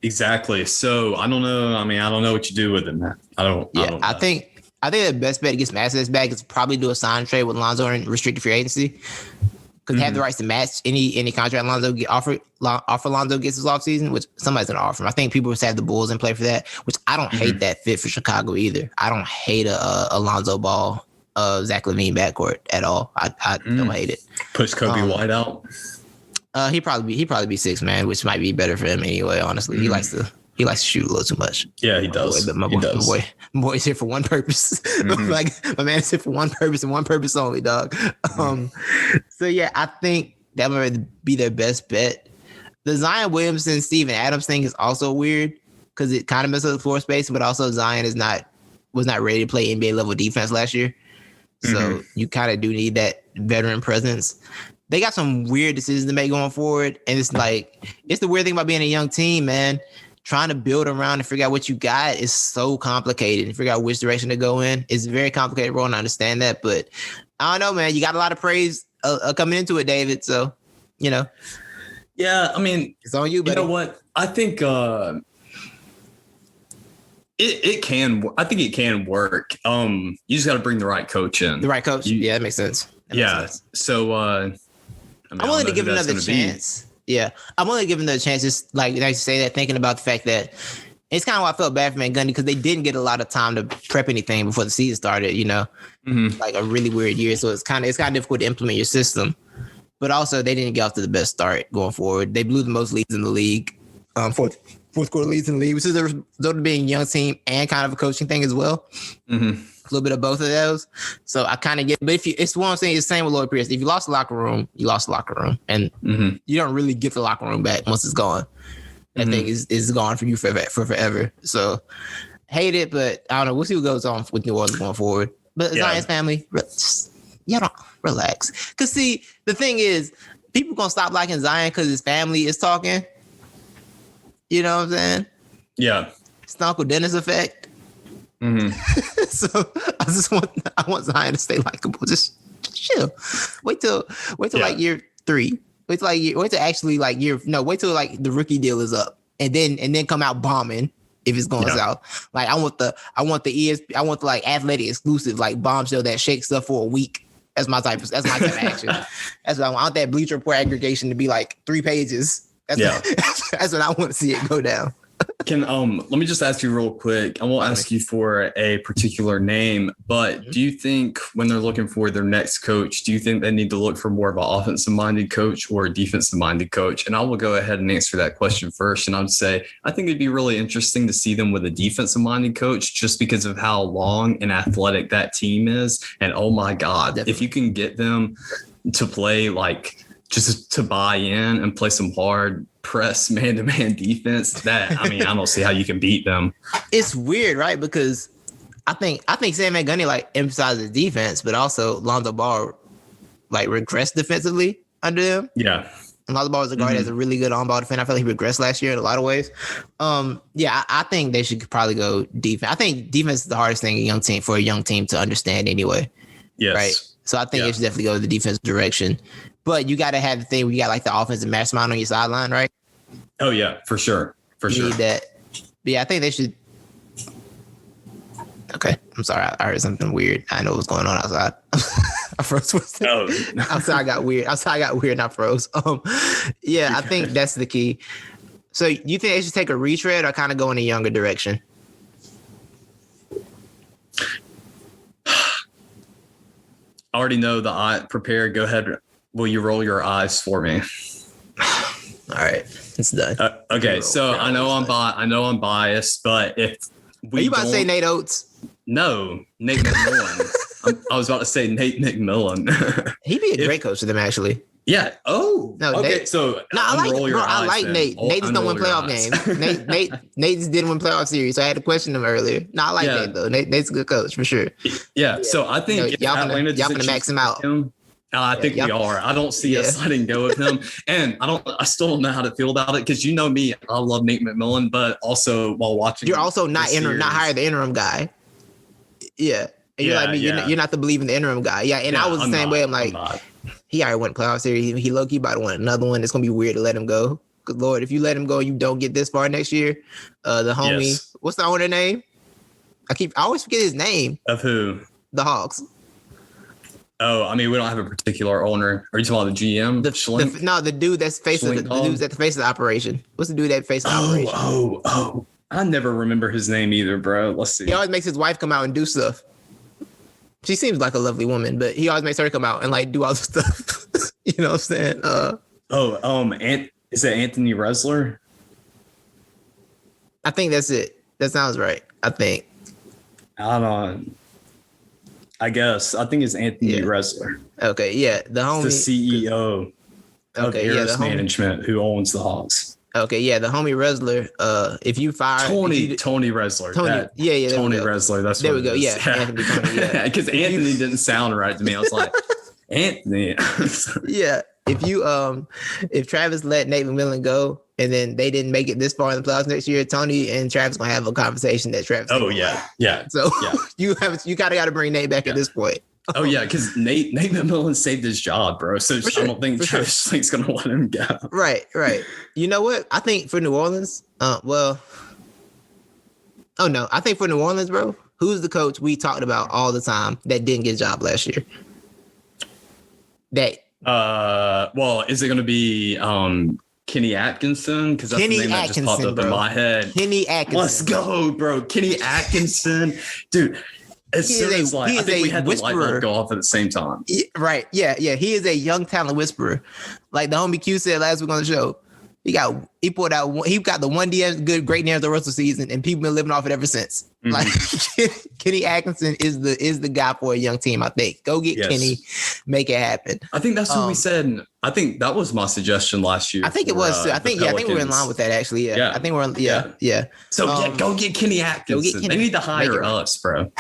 exactly. So I don't know. I don't know what you do with him, man. I don't know. I think the best bet to get some assets back is probably do a sign trade with Lonzo and restricted free agency. because they have the rights to match any contract Lonzo offer Lonzo gets this offseason, which somebody's gonna offer him. I think people just have the Bulls in play for that, which I don't hate that fit for Chicago either. I don't hate a Lonzo Ball, Zach LaVine backcourt at all. I don't hate it. Push Kobe White out. He probably be 6 man, which might be better for him anyway. Honestly, he likes to shoot a little too much. Yeah, he does. My boy's here for one purpose. Like my man's here for one purpose and one purpose only, dog. So yeah, I think that would be their best bet. The Zion Williamson, Steven Adams thing is also weird because it kind of messes up the floor space, but also Zion was not ready to play NBA level defense last year. So you kind of do need that veteran presence. They got some weird decisions to make going forward. And it's the weird thing about being a young team, man. Trying to build around and figure out what you got is so complicated and figure out which direction to go in. It's very complicated, bro, and I understand that. But I don't know, man. You got a lot of praise coming into it, David. So, Yeah, I mean, it's on you, buddy. You know what? I think it can. I think it can work. You just got to bring the right coach in. The right coach? Yeah, that makes sense. So, I'm willing to give it another chance. Yeah, I'm only giving them a chance. Just like I say that, thinking about the fact that it's kind of why I felt bad for Gundy because they didn't get a lot of time to prep anything before the season started. Like a really weird year, so it's kind of difficult to implement your system. But also, they didn't get off to the best start going forward. They blew the most leads in the league, fourth quarter leads in the league, which is a result of being a young team and kind of a coaching thing as well. A little bit of both of those. So I kind of get, but it's what I'm saying. It's the same with Lloyd Pierce. If you lost the locker room, you lost the locker room, and you don't really get the locker room back once it's gone. That thing is gone for you for forever. So hate it, but I don't know. We'll see what goes on with New Orleans going forward. But Zion's family, y'all don't relax. Cause see, the thing is, people gonna stop liking Zion because his family is talking. You know what I'm saying? Yeah. It's the Uncle Dennis effect. So I want Zion to stay likable. Just chill. Wait till like year 3. Wait till the rookie deal is up, and then come out bombing if it's going south. Like I want the athletic exclusive like bombshell that shakes stuff for a week. That's my type of action. That's what I want. I want that Bleacher Report aggregation to be like 3 pages. That's what I want to see it go down. Can let me just ask you real quick. I won't ask you for a particular name, but do you think when they're looking for their next coach, do you think they need to look for more of an offensive-minded coach or a defensive-minded coach? And I will go ahead and answer that question first. And I would say I think it'd be really interesting to see them with a defensive-minded coach just because of how long and athletic that team is. And oh my God, definitely. If you can get them to play just to buy in and play some hard press man-to-man defense, I don't see how you can beat them. It's weird, right? Because I think Sam Van Gundy emphasizes defense, but also Lonzo Ball regressed defensively under them. Yeah. And Lonzo Ball is a guard that's a really good on-ball defender. I feel like he regressed last year in a lot of ways. I think they should probably go defense. I think defense is the hardest thing for a young team to understand anyway. Yes. Right. So I think they should definitely go the defensive direction. But you got to have the thing where you got the offensive mastermind on your sideline, right? Oh, yeah, for sure. You need that. But yeah, I think they should. Okay. I'm sorry. I heard something weird. I know what's going on outside. I froze. Outside I got weird. And I froze. I think that's the key. So you think they should take a retread or kind of go in a younger direction? I already know the eye. Prepare. Go ahead. Will you roll your eyes for me? All right, it's done. Okay, so I know I'm biased, but if we are you about to say Nate Oates? No, Nate McMillan. I was about to say Nate McMillan. He'd be a great coach for them, actually. Yeah. Oh. No. Okay. Nate, so I like Nate. Nate just don't win playoff games. Nate just didn't win playoff series, so I had to question him earlier. No, I like Nate though. Nate's a good coach for sure. Yeah. So I think y'all gonna max him out. I think we are. I don't see us letting go of him, and I still don't know how to feel about it because you know me, I love Nate McMillan, but also while watching, you're also not hire the interim guy. Yeah, and you're like me. You're not the believe in the interim guy. Yeah, and I was the same way. I'm like, he already won playoff series. He low key about to win another one. It's gonna be weird to let him go. Because Lord, if you let him go, you don't get this far next year. The homie, what's the owner name? I always forget his name. Of who? The Hawks. Oh, I mean, we don't have a particular owner. Are you talking about the GM? The dude that's facing the dude's at the face of the operation. What's the dude that faces the operation? Oh. I never remember his name either, bro. Let's see. He always makes his wife come out and do stuff. She seems like a lovely woman, but he always makes her come out and like do all the stuff. You know what I'm saying? Is it Anthony Resler? I think that's it. That sounds right. I think. I don't know. I guess. I think it's Anthony Resler. Okay, yeah. The homie. It's the CEO of Aris Management who owns the Hawks. Okay, yeah, the homie Resler. If you fire Tony Resler. Tony Resler. That's there what we go. Yeah, Anthony. Yeah, because Anthony didn't sound right to me. I was like, Anthony. Yeah. If Travis let Nate McMillan go and then they didn't make it this far in the playoffs next year, Tony and Travis gonna have a conversation that Travis. Oh yeah. So you gotta bring Nate back at this point. Oh yeah, because Nate McMillan saved his job, bro. So I don't think Travis Slate's gonna let him go. Right. You know what? I think for New Orleans, I think for New Orleans, bro, who's the coach we talked about all the time that didn't get a job last year? Is it gonna be Kenny Atkinson? Because that's the name that just popped up in my head. Kenny Atkinson. Let's go, bro. Kenny Atkinson, dude. I think we had the light bulb go off at the same time. Right. Yeah. He is a young talent whisperer. Like the homie Q said last week on the show. He got the one great narrative the rest of the season, and people been living off it ever since. Mm-hmm. Like Kenny Atkinson is the guy for a young team. I think go get Kenny, make it happen. I think that's what we said. I think that was my suggestion last year. I think it was too. I think we're in line with that actually. Yeah. I think we're yeah. So go get Kenny Atkinson. They need to hire us, bro.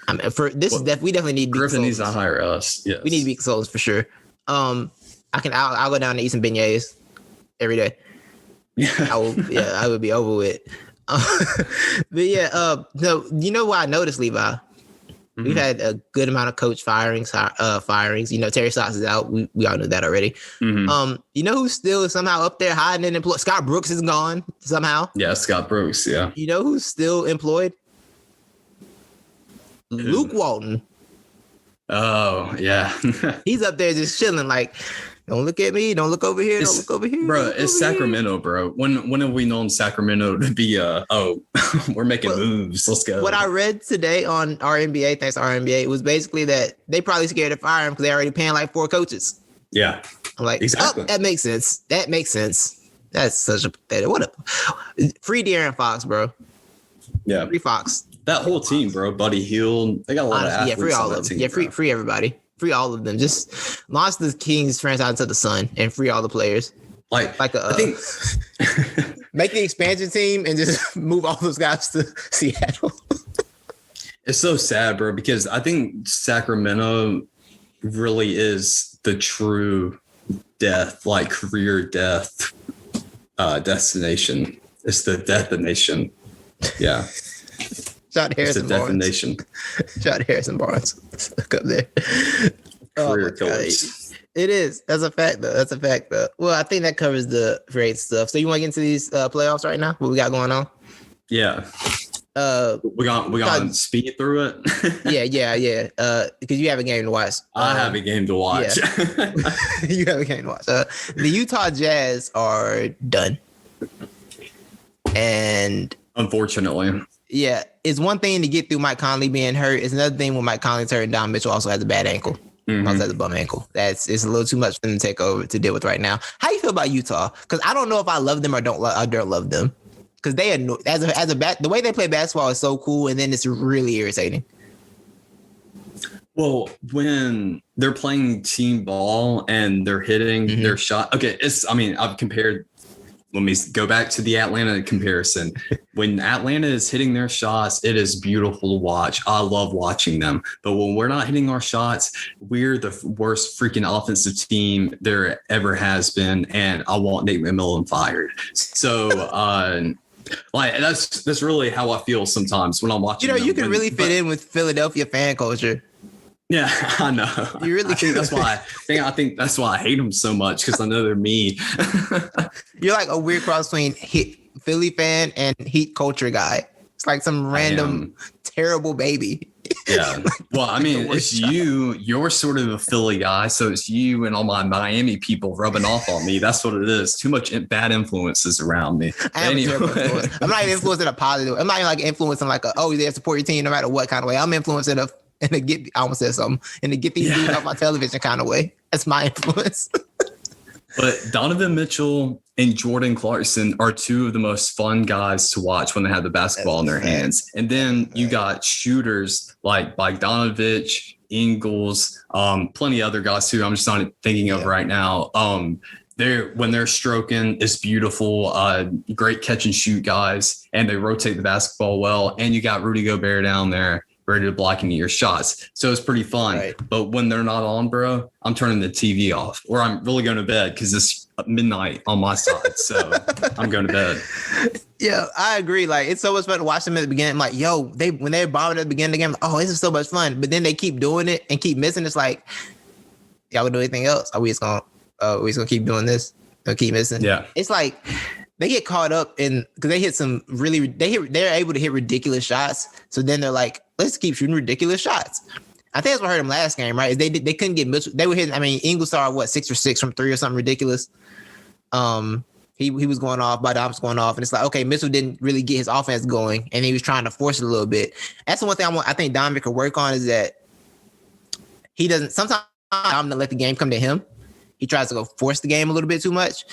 I mean, we definitely need to be Griffin needs to hire us. Yes. We need to be consultants for sure. I'll go down to eat some beignets every day. Yeah. I would be over with. So you know what I noticed, Levi? Mm-hmm. We've had a good amount of coach firings. You know, Terry Stotts is out. We all knew that already. Mm-hmm. You know who's still somehow up there hiding and employed? Scott Brooks is gone somehow. Yeah, Scott Brooks. Yeah. You know who's still employed? Luke Walton. Oh, yeah. He's up there just chilling like, don't look at me, don't look over here, don't look over here. Bro, it's Sacramento, bro. When have we known Sacramento to be we're making moves, let's go. What I read today on our NBA, thanks to our NBA, was basically that they probably scared to fire him because they're already paying like 4 coaches. Yeah. I'm like, exactly. That makes sense. That's such a free De'Aaron Fox, bro. Yeah. Free Fox. That whole team, bro. Buddy Hield. They got a lot of athletes. Free all on of them. Team, yeah, free everybody. Free all of them. Just launch the Kings franchise to the sun and free all the players. I think make the expansion team and just move all those guys to Seattle. It's so sad, bro, because I think Sacramento really is the true death, like career death destination. It's the destination. Yeah. Shout Harrison Barnes. Shout Harrison Barnes. Look up there. Career killers. It is. That's a fact, though. Well, I think that covers the free agent stuff. So you want to get into these playoffs right now? What we got going on? Yeah. We got speed through it. Yeah. Because you have a game to watch. I have a game to watch. Yeah. You have a game to watch. The Utah Jazz are done. And unfortunately. Yeah, it's one thing to get through Mike Conley being hurt. It's another thing when Mike Conley's hurt and Don Mitchell also has a bad ankle. Mm-hmm. Also has a bum ankle. It's a little too much for them to take over to deal with right now. How you feel about Utah? Because I don't know if I love them or don't love them. Because they annoy, the way they play basketball is so cool, and then it's really irritating. Well, when they're playing team ball and they're hitting their shot, okay. I've compared. Let me go back to the Atlanta comparison. When Atlanta is hitting their shots, it is beautiful to watch. I love watching them. But when we're not hitting our shots, we're the worst freaking offensive team there ever has been. And I want Nate McMillan fired. So, that's really how I feel sometimes when I'm watching. You can really fit in with Philadelphia fan culture. Yeah, I know. You really I think that's why. I think that's why I hate them so much, because I know they're mean. You're like a weird cross between Philly fan and Heat culture guy. It's like some random terrible baby. Yeah. Well, I mean, it's you're sort of a Philly guy, so it's you and all my Miami people rubbing off on me. That's what it is. Too much bad influences around me. Anyway. I'm not even influencing a positive. I'm not even like influencing like they support your team no matter what kind of way. I'm influencing in a get. I almost said something. In the get these dudes off my television kind of way. That's my influence. But Donovan Mitchell and Jordan Clarkson are two of the most fun guys to watch when they have the basketball in their hands. And then you got shooters like Bogdanovich, Ingles, plenty of other guys too. I'm just not thinking of right now. When they're stroking, it's beautiful. Great catch and shoot guys, and they rotate the basketball well. And you got Rudy Gobert down there ready to block any of your shots. So it's pretty fun. Right. But when they're not on, bro, I'm turning the TV off, or I'm really going to bed because it's midnight on my side. So I'm going to bed. Yeah, I agree. Like, it's so much fun to watch them at the beginning. I'm like, when they're bombing at the beginning of the game, like, this is so much fun. But then they keep doing it and keep missing. It's like, y'all would do anything else? Are we just going to keep doing this? They'll keep missing. Yeah. It's like, they get caught up in because they hit some they're able to hit ridiculous shots. So then they're like, let's keep shooting ridiculous shots. I think that's what hurt them last game, right? Is they couldn't get Mitchell. They were hitting. I mean, Ingles started 6 for 6 from 3 or something ridiculous. He was going off, Bogdanovich was going off, and it's like, okay, Mitchell didn't really get his offense going, and he was trying to force it a little bit. That's the one thing I think Donovan could work on is that he doesn't. Sometimes I'm gonna let the game come to him. He tries to go force the game a little bit too much,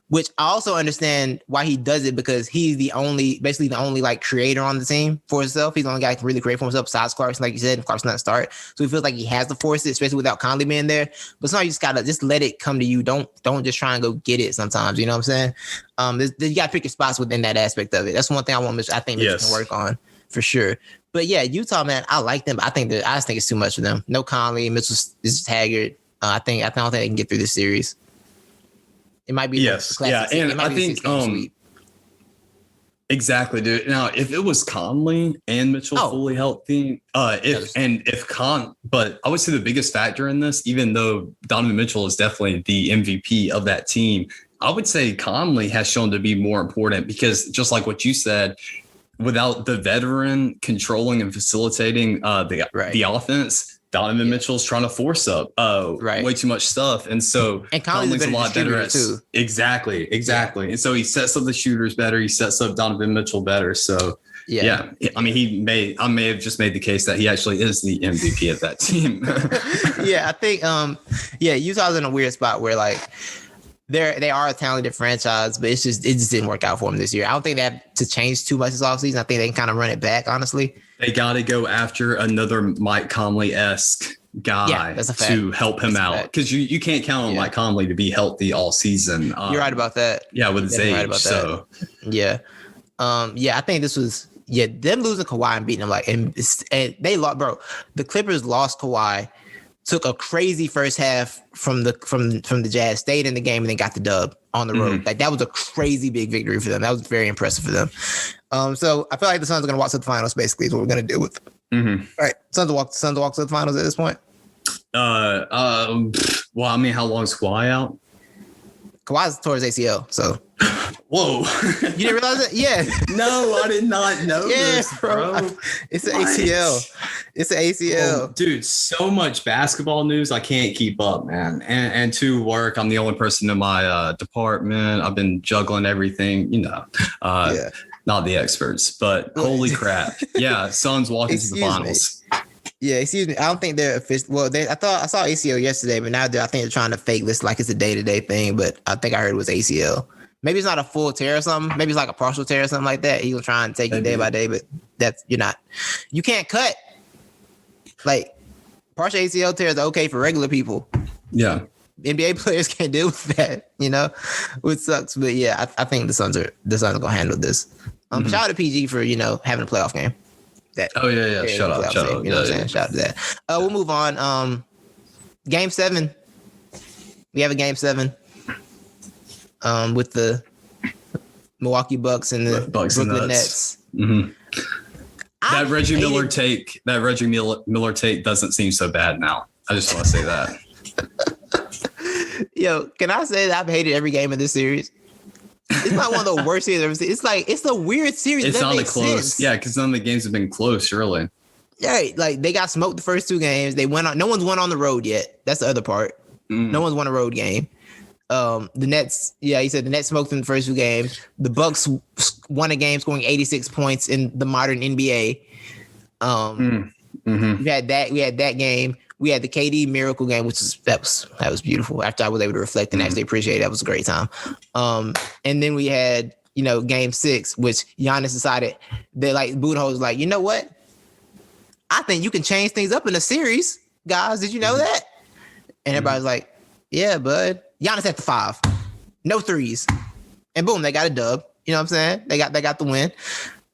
which I also understand why he does it because he's basically the only like creator on the team for himself. He's the only guy who can really create for himself besides Clarkson, like you said, and Clarkson not start. So he feels like he has to force it, especially without Conley being there. But sometimes you just gotta just let it come to you. Don't just try and go get it sometimes. You know what I'm saying? You gotta pick your spots within that aspect of it. That's one thing I think Mitchell can work on for sure. But yeah, Utah, man, I like them, but I just think it's too much for them. No Conley, Mitchell is just haggard. I don't think they can get through this series. It might be and I think exactly, dude. Now, if it was Conley and Mitchell fully healthy, but I would say the biggest factor in this, even though Donovan Mitchell is definitely the MVP of that team, I would say Conley has shown to be more important because just like what you said, without the veteran controlling and facilitating the offense, Donovan Mitchell's trying to force up way too much stuff. And so Conley's a lot better at too. Exactly. Yeah. And so he sets up the shooters better. He sets up Donovan Mitchell better. So yeah. I mean, I may have just made the case that he actually is the MVP of that team. Yeah, I think Utah's in a weird spot where like they are a talented franchise, but it just didn't work out for them this year. I don't think they have to change too much this offseason. I think they can kind of run it back, honestly. They got to go after another Mike Conley-esque guy to help him out because you can't count on Mike Conley to be healthy all season. You're right about that. Yeah, with his age. Right about that. I think this was them losing Kawhi and beating him and they lost, bro. The Clippers lost Kawhi. Took a crazy first half from the Jazz, stayed in the game, and then got the dub on the road. Like that was a crazy big victory for them. That was very impressive for them. So I feel like the Suns are going to walk to the finals. Basically, is what we're going to deal with. All right, Suns will walk to the finals at this point. Well, I mean, how long is Kawhi out? Kawhi's towards ACL, so. Whoa. You didn't realize that? Yeah. No, I did not know this, bro. It's an ACL. It's an ACL. Oh, dude, so much basketball news. I can't keep up, man. And to work, I'm the only person in my department. I've been juggling everything, not the experts, but holy crap. Yeah, Suns walking to the finals. Yeah, excuse me. I don't think they're official. Well, I saw ACL yesterday, but now I think they're trying to fake this like it's a day-to-day thing. But I think I heard it was ACL. Maybe it's not a full tear or something. Maybe it's like a partial tear or something like that. He'll try and take it day by day, but you can't cut. Like partial ACL tears are okay for regular people. Yeah. NBA players can't deal with that, which sucks. But yeah, I think the Suns are gonna handle this. Shout out to PG for, having a playoff game. Shout out. You know what I'm saying? Shout out to that. We'll move on. Game 7. We have a game 7. With the Milwaukee Bucks and the Brooklyn Nets. Mm-hmm. That Reggie Miller take doesn't seem so bad now. I just want to say that. Yo, can I say that I've hated every game of this series? It's not one of the worst series I've ever seen. It's a weird series. It's not close. Yeah, because none of the games have been close, really. Yeah, like they got smoked the first two games. They went on. No one's won on the road yet. That's the other part. No one's won a road game. The Nets, he said the Nets smoked in the first two games. The Bucks won a game scoring 86 points in the modern NBA. We had that game. We had the KD miracle game, which is that was beautiful. After I was able to reflect and actually appreciate it, that was a great time. And then we had game 6, which Giannis decided that like Budenholzer was like, you know what? I think you can change things up in a series, guys. Did you know that? And everybody's like, yeah, bud. Giannis at the 5, no threes, and boom, they got a dub. You know what I'm saying? They got the win.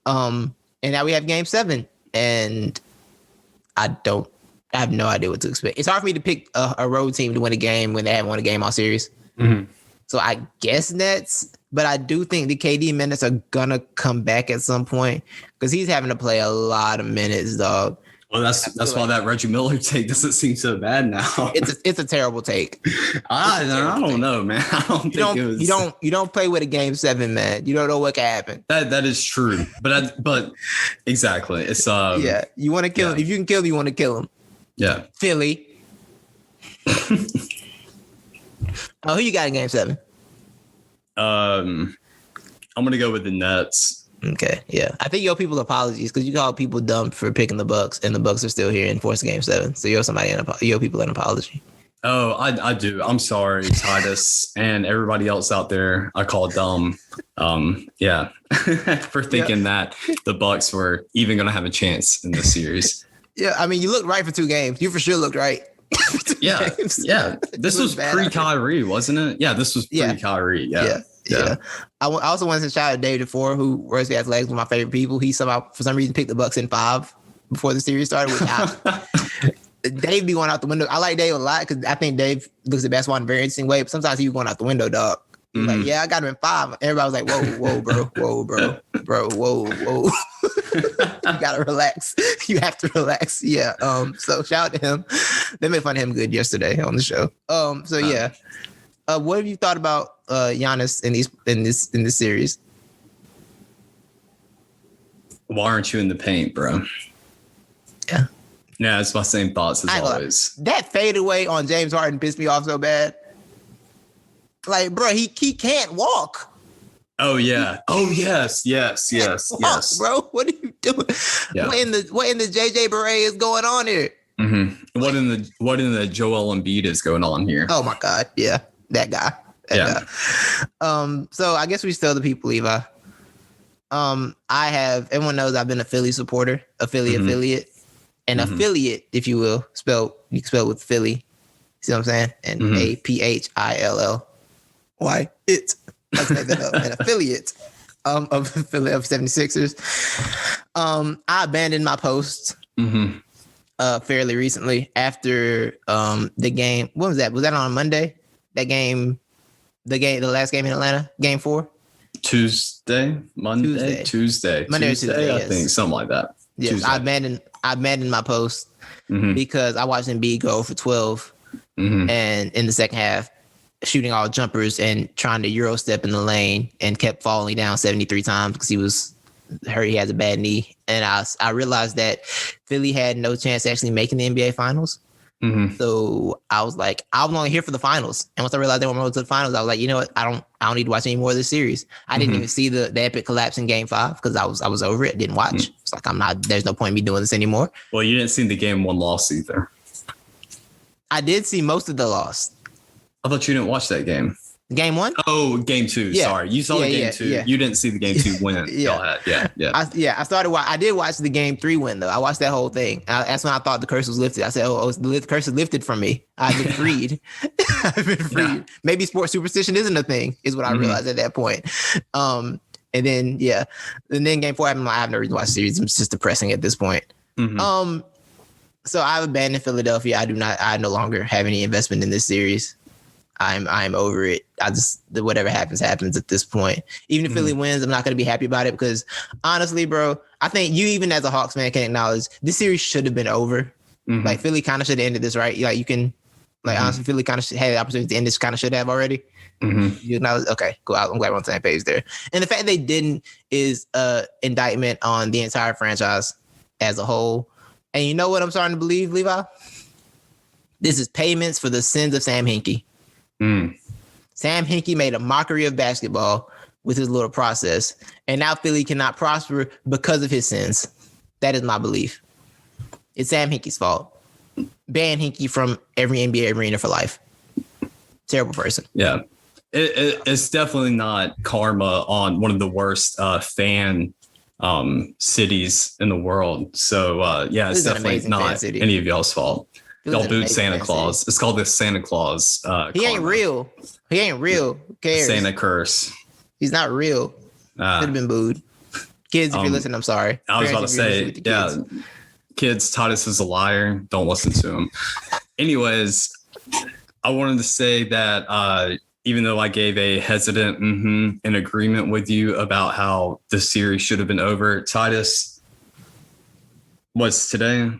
And now we have game 7, and I have no idea what to expect. It's hard for me to pick a road team to win a game when they haven't won a game all series. So I guess Nets, but I do think the KD minutes are gonna come back at some point because he's having to play a lot of minutes, dog. Well, that's why that Reggie Miller take doesn't seem so bad now. It's a terrible take. I don't know, man. I don't think it was. You don't play with a game 7, man. You don't know what can happen. That is true, but exactly. It's You want to kill him. If you can kill him, you want to kill him. Yeah. Philly. Who you got in game 7? I'm gonna go with the Nets. Okay, yeah. I think you owe people apologies because you called people dumb for picking the Bucks, and the Bucks are still here and forced game 7. So you owe people an apology. Oh, I do. I'm sorry, Titus, and everybody else out there. I call dumb. For thinking that the Bucks were even going to have a chance in this series. Yeah, I mean, you looked right for 2 games. You for sure looked right. Yeah. This was pre-Kyrie, wasn't it? Yeah, this was pre-Kyrie. Yeah. I also wanted to shout out David DeFore, who works at Athletics, one of my favorite people. He somehow, for some reason, picked the Bucks in 5 before the series started. Dave be going out the window. I like Dave a lot because I think Dave looks at basketball in a very interesting way. But sometimes he be going out the window, dog. He's like, yeah, I got him in 5. Everybody was like, whoa, bro. You gotta relax. You have to relax. Yeah. So shout out to him. They made fun of him good yesterday on the show. What have you thought about Giannis in this series? Why aren't you in the paint, bro? Yeah. Yeah, it's my same thoughts as always. That fadeaway on James Harden pissed me off so bad. Like, bro, he can't walk. Oh yeah. Oh yes. Walk, bro. What are you doing? Yeah. What in the JJ Beret is going on here? Mm-hmm. What in the Joel Embiid is going on here? Oh my God. Yeah. That guy. So I guess we still the people, Levi. Everyone knows I've been a Philly supporter, affiliate, and affiliate, if you will, you can spell with Philly. See what I'm saying? And APHILL. Why? It. Let's make that up. An affiliate of Philly of 76ers. I abandoned my post fairly recently after the game. What was that? Was that on Monday? That game, the last game in Atlanta, game 4? Monday or Tuesday, I think, something like that. Yes, Tuesday. I abandoned my post because I watched Embiid go for 12 and in the second half, shooting all jumpers and trying to Euro step in the lane and kept falling down 73 times because he was hurt. He has a bad knee. And I realized that Philly had no chance of actually making the NBA finals. So I was like, I was only here for the finals. And once I realized they were going to the finals, I was like, you know what? I don't need to watch any more of this series. I didn't even see the epic collapse in game 5 because I was over it. Didn't watch. It's like, there's no point in me doing this anymore. Well, you didn't see the game 1 loss either. I did see most of the loss. I thought you didn't watch that game. Game 1? Oh, game 2. Yeah. Sorry. You saw the game 2. Yeah. You didn't see the game 2 win. Y'all had. Yeah. I did watch the game 3 win, though. I watched that whole thing. That's when I thought the curse was lifted. I said, the curse is lifted from me. I've been freed. Yeah. Maybe sports superstition isn't a thing, is what I realized at that point. And then game 4 happened. I have no reason to watch the series. It's just depressing at this point. So I've abandoned Philadelphia. I no longer have any investment in this series. I'm over it. Whatever happens at this point. Even if Philly wins, I'm not going to be happy about it because honestly, bro, I think you even as a Hawks fan can acknowledge this series should have been over. Like Philly kind of should have ended this, right? Like you can, honestly, Philly kind of had the opportunity to end this, kind of should have already. You acknowledge, okay, cool. I'm glad we're on the same page there. And the fact they didn't is indictment on the entire franchise as a whole. And you know what I'm starting to believe, Levi? This is payments for the sins of Sam Hinkie. Sam Hinkie made a mockery of basketball with his little process, and now Philly cannot prosper because of his sins. That is my belief. It's Sam Hinkie's fault. Ban Hinkie from every NBA arena for life. Terrible person. Yeah. It's definitely not karma on one of the worst fan cities in the world. So, it's definitely not any of y'all's fault. Y'all booed Santa Claus. It's called the Santa Claus. He ain't real. He ain't real. Who cares? Santa curse. He's not real. Could have been booed. Kids, if you're listening, I'm sorry. I was about to say, kids, Titus is a liar. Don't listen to him. Anyways, I wanted to say that even though I gave a hesitant in agreement with you about how the series should have been over, Titus, what's today?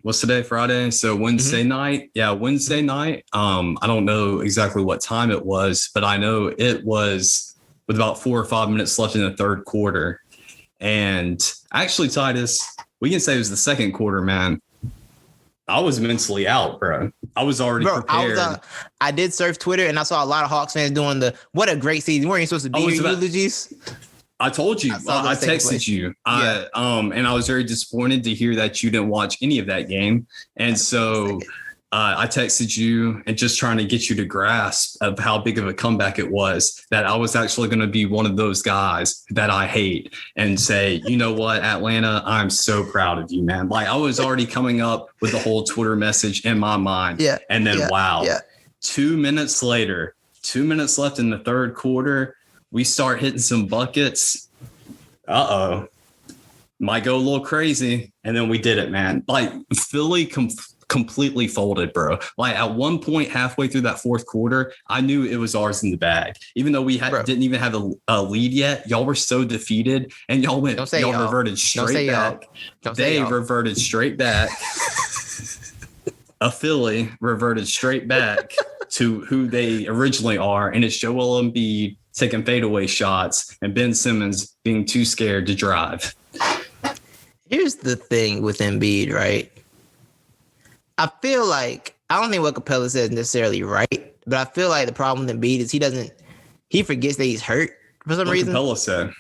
Friday. So Wednesday night. Yeah, Wednesday night. I don't know exactly what time it was, but I know it was with about 4 or 5 minutes left in the third quarter. And actually, Titus, we can say it was the second quarter, man. I was mentally out, bro. I was already prepared. I did surf Twitter, and I saw a lot of Hawks fans doing what a great season. Weren't you supposed to be your eulogies? I told you. I texted you. Yeah. And I was very disappointed to hear that you didn't watch any of that game. And so I texted you and just trying to get you to grasp of how big of a comeback it was, that I was actually going to be one of those guys that I hate and say, you know what, Atlanta, I'm so proud of you, man. Like I was already coming up with the whole Twitter message in my mind. Yeah. And then, 2 minutes later, 2 minutes left in the third quarter, we start hitting some buckets. Might go a little crazy. And then we did it, man. Like Philly completely folded, bro. Like at one point halfway through that fourth quarter, I knew it was ours in the bag. Even though we didn't even have a lead yet, y'all were so defeated and y'all reverted straight back. They reverted straight back. A Philly reverted straight back to who they originally are. And it's Joel Embiid taking fadeaway shots and Ben Simmons being too scared to drive. Here's the thing with Embiid, right? I feel like, I don't think what Capella says is necessarily right, but I feel like the problem with Embiid is he forgets that he's hurt for some reason. Capella said.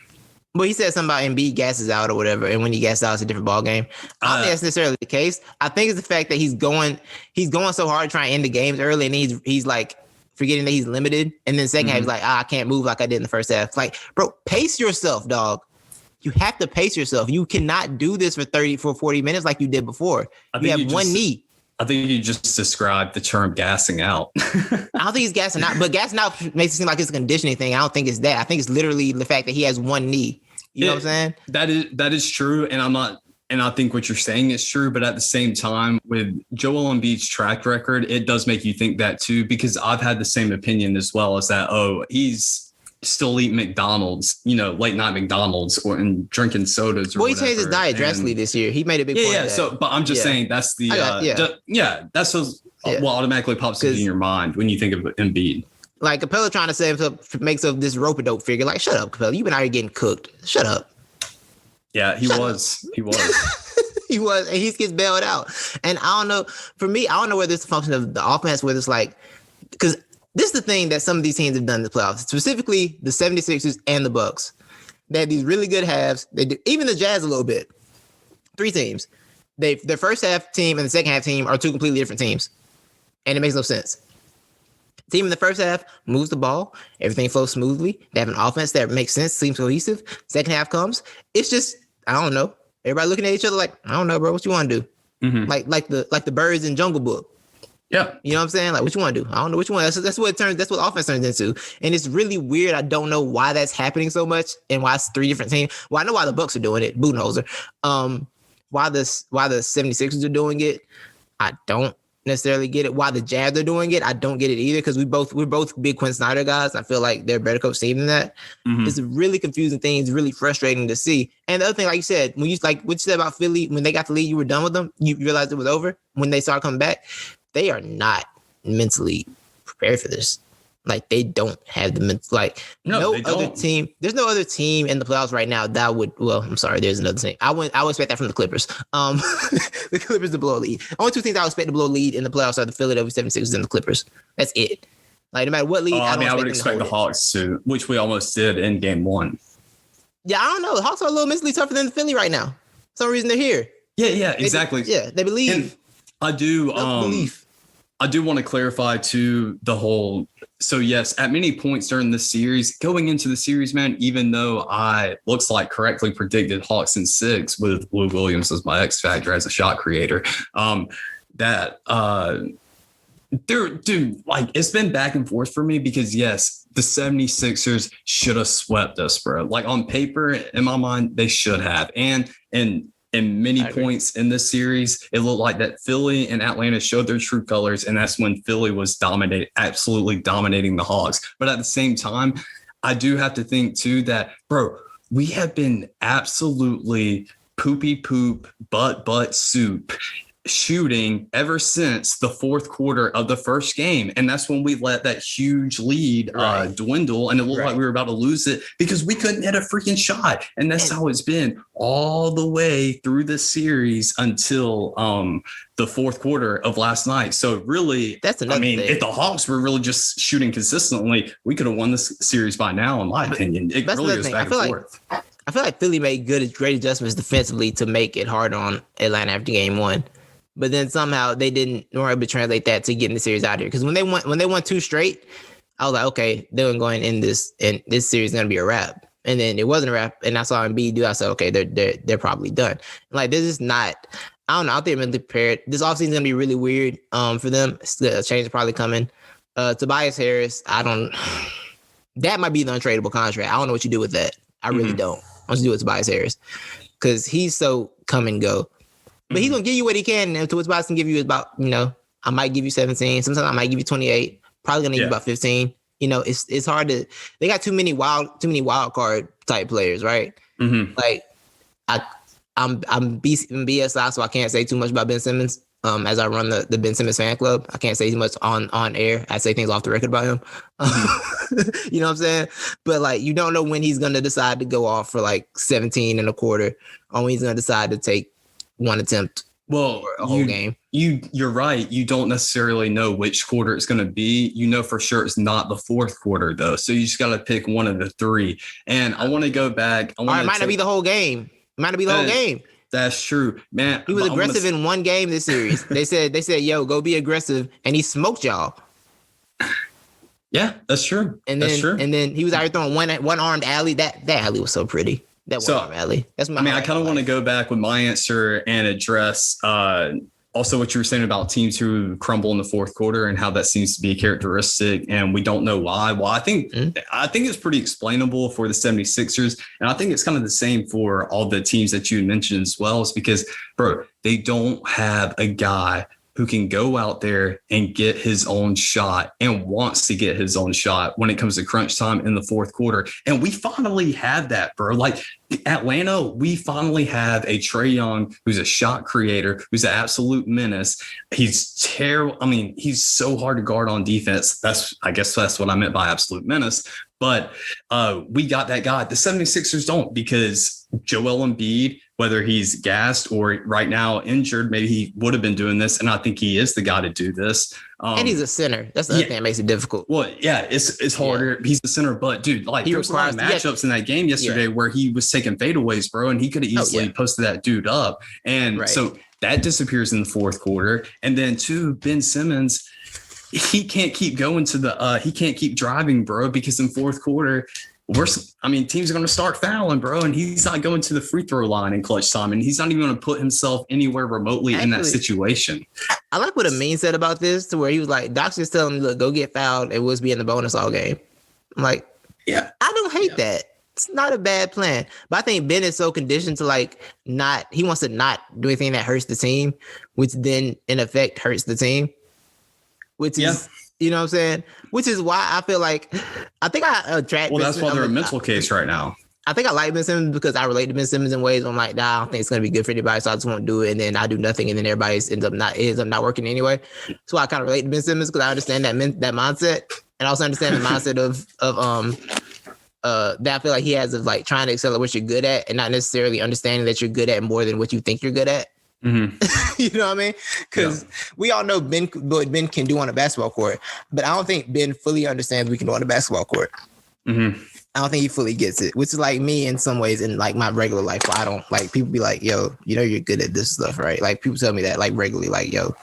Well, he said something about Embiid gasses out or whatever, and when he gasses out, it's a different ball game. I don't think that's necessarily the case. I think it's the fact that he's going so hard trying to end the games early, and he's like forgetting that he's limited. And then second half, he's like, I can't move like I did in the first half. Like, bro, pace yourself, dog. You have to pace yourself. You cannot do this for 40 minutes like you did before. You have one knee. I think you just described the term gassing out. I don't think he's gassing out, but gassing out makes it seem like it's a conditioning thing. I don't think it's that. I think it's literally the fact that he has one knee. You know what I'm saying? That is true. And I think what you're saying is true, but at the same time, with Joel Embiid's track record, it does make you think that too, because I've had the same opinion as well, as that, he's still eating McDonald's, late night McDonald's and drinking sodas. Or he changed his diet drastically this year. He made a big point. Yeah. So, but I'm just saying that's the, that's what automatically pops into your mind when you think of Embiid. Like Capella trying to say himself, makes of this rope-a-dope figure. Like, shut up, Capella. You've been out here getting cooked. Shut up. Yeah, he was. He was, and he gets bailed out. And I don't know. For me, I don't know whether it's a function of the offense, whether it's like, because this is the thing that some of these teams have done in the playoffs, specifically the 76ers and the Bucks. They have these really good halves. They do, even the Jazz a little bit. 3 teams. Their first half team and the second half team are 2 completely different teams. And it makes no sense. Team in the first half moves the ball. Everything flows smoothly. They have an offense that makes sense, seems cohesive. Second half comes. It's just, I don't know. Everybody looking at each other like, I don't know, bro. What you want to do? Mm-hmm. Like the birds in Jungle Book. Yeah. You know what I'm saying? Like, what you want to do? I don't know what you want. That's what offense turns into. And it's really weird. I don't know why that's happening so much and why it's 3 different teams. Well, I know why the Bucks are doing it. Budenholzer. Why the 76ers are doing it, I don't necessarily get it. Why the Jazz are doing it, I don't get it either, because we're both big Quinn Snyder guys. I feel like they're a better coach team than that. Mm-hmm. It's a really confusing thing. It's really frustrating to see. And the other thing, like you said, when you what you said about Philly, when they got the lead, you were done with them. You realized it was over when they started coming back. They are not mentally prepared for this. Like they don't have the like no other team. There's no other team in the playoffs right now that would. Well, I'm sorry, there's another team. I would expect that from the Clippers. The Clippers to blow a lead. Only two teams I would expect to blow a lead in the playoffs are the Philadelphia 76ers and the Clippers. That's it. Like no matter what lead. I would expect the Hawks to, which we almost did in Game 1. Yeah, I don't know. The Hawks are a little mentally tougher than Philly right now. For some reason they're here. Yeah, exactly. They believe. And I do. I do want to clarify to the whole. So yes, at many points during the series, going into the series, man, even though I looks like correctly predicted Hawks in 6 with Lou Williams as my X factor as a shot creator, dude, like it's been back and forth for me because yes, the 76ers should have swept us, bro. Like on paper, in my mind, they should have. And in many points in this series, it looked like that Philly and Atlanta showed their true colors. And that's when Philly was absolutely dominating the Hawks. But at the same time, I do have to think too that, bro, we have been absolutely poopy poop, butt soup shooting ever since the fourth quarter of the first game. And that's when we let that huge lead dwindle, and it looked like we were about to lose it because we couldn't hit a freaking shot. And that's how it's been all the way through this series until the fourth quarter of last night. So really, that's another thing. If the Hawks were really just shooting consistently, we could have won this series by now, in my opinion. It really goes back and forth. I feel like Philly made great adjustments defensively to make it hard on Atlanta after Game 1. But then somehow they weren't able to translate that to getting the series out here. Because when they won 2 straight, I was like, okay, they're going to end this, and this series is going to be a wrap. And then it wasn't a wrap, and I saw Embiid do. I said, okay, they're probably done. Like this is not. I don't know. I think they're mentally prepared. This offseason is going to be really weird for them. A change is probably coming. Tobias Harris, that might be the untradeable contract. I don't know what you do with that. I really don't. What you do with Tobias Harris because he's so come and go. But he's going to give you what he can. And what Tobias can give you is about, I might give you 17. Sometimes I might give you 28. Probably going to give you about 15. It's hard to. They got too many wild card type players, right? Mm-hmm. Like I'm BSI, so I can't say too much about Ben Simmons. As I run the Ben Simmons fan club, I can't say too much on air. I say things off the record about him. You know what I'm saying? But like, you don't know when he's going to decide to go off for like 17 and a quarter, or when he's going to decide to take one attempt. Well, a whole game. You're right. You don't necessarily know which quarter it's going to be. You know for sure it's not the fourth quarter though. So you just got to pick one of the 3. And I want to go back. It might not be the whole game. It might not be the whole game. That's true, man. He was aggressive in one game this series. They said, yo, go be aggressive, and he smoked y'all. Yeah, that's true. And then he was out here throwing one armed alley. That alley was so pretty. That one armed alley. That's my. I kind of want to go back with my answer and address also what you were saying about teams who crumble in the fourth quarter and how that seems to be a characteristic, and we don't know why. Well, I think it's pretty explainable for the 76ers, and I think it's kind of the same for all the teams that you mentioned as well. Is because, bro, they don't have a guy who can go out there and get his own shot and wants to get his own shot when it comes to crunch time in the fourth quarter. And we finally have that, bro. Like Atlanta, we finally have a Trae Young who's a shot creator, who's an absolute menace. He's terrible. I mean, he's so hard to guard on defense. I guess that's what I meant by absolute menace. But we got that guy. The 76ers don't, because Joel Embiid, whether he's gassed or right now injured, maybe he would have been doing this. And I think he is the guy to do this. And he's a center. That's the other thing that makes it difficult. Well, yeah, it's harder. Yeah. He's the center, but dude, like there was a lot of matchups in that game yesterday where he was taking fadeaways, bro, and he could have easily posted that dude up. And so that disappears in the fourth quarter. And then Ben Simmons, he can't keep going to he can't keep driving, bro, because in fourth quarter, teams are going to start fouling, bro, and he's not going to the free throw line in clutch time, and he's not even going to put himself anywhere remotely in that situation. I like what Amin said about this, to where he was like, Doc's just telling me, look, go get fouled and we'll be in the bonus all game. I'm like, I don't hate that. It's not a bad plan. But I think Ben is so conditioned to he wants to not do anything that hurts the team, which then in effect hurts the team, which is, you know what I'm saying? Which is why I feel like I think I attract. Well, that's why they're a mental case right now. I think I like Ben Simmons because I relate to Ben Simmons in ways where I'm like, nah, I don't think it's going to be good for anybody, so I just won't do it. And then I do nothing, and then everybody ends up not working anyway. So I kind of relate to Ben Simmons because I understand that mindset. and I also understand the mindset of that I feel like he has of like trying to excel at what you're good at and not necessarily understanding that you're good at more than what you think you're good at. Mm-hmm. You know what I mean? Because we all know what Ben can do on a basketball court, but I don't think Ben fully understands what we can do on a basketball court. Mm-hmm. I don't think he fully gets it, which is like me in some ways in like my regular life. I don't like people be like, yo, you know, you're good at this stuff, right? Like people tell me that like regularly, like, yo,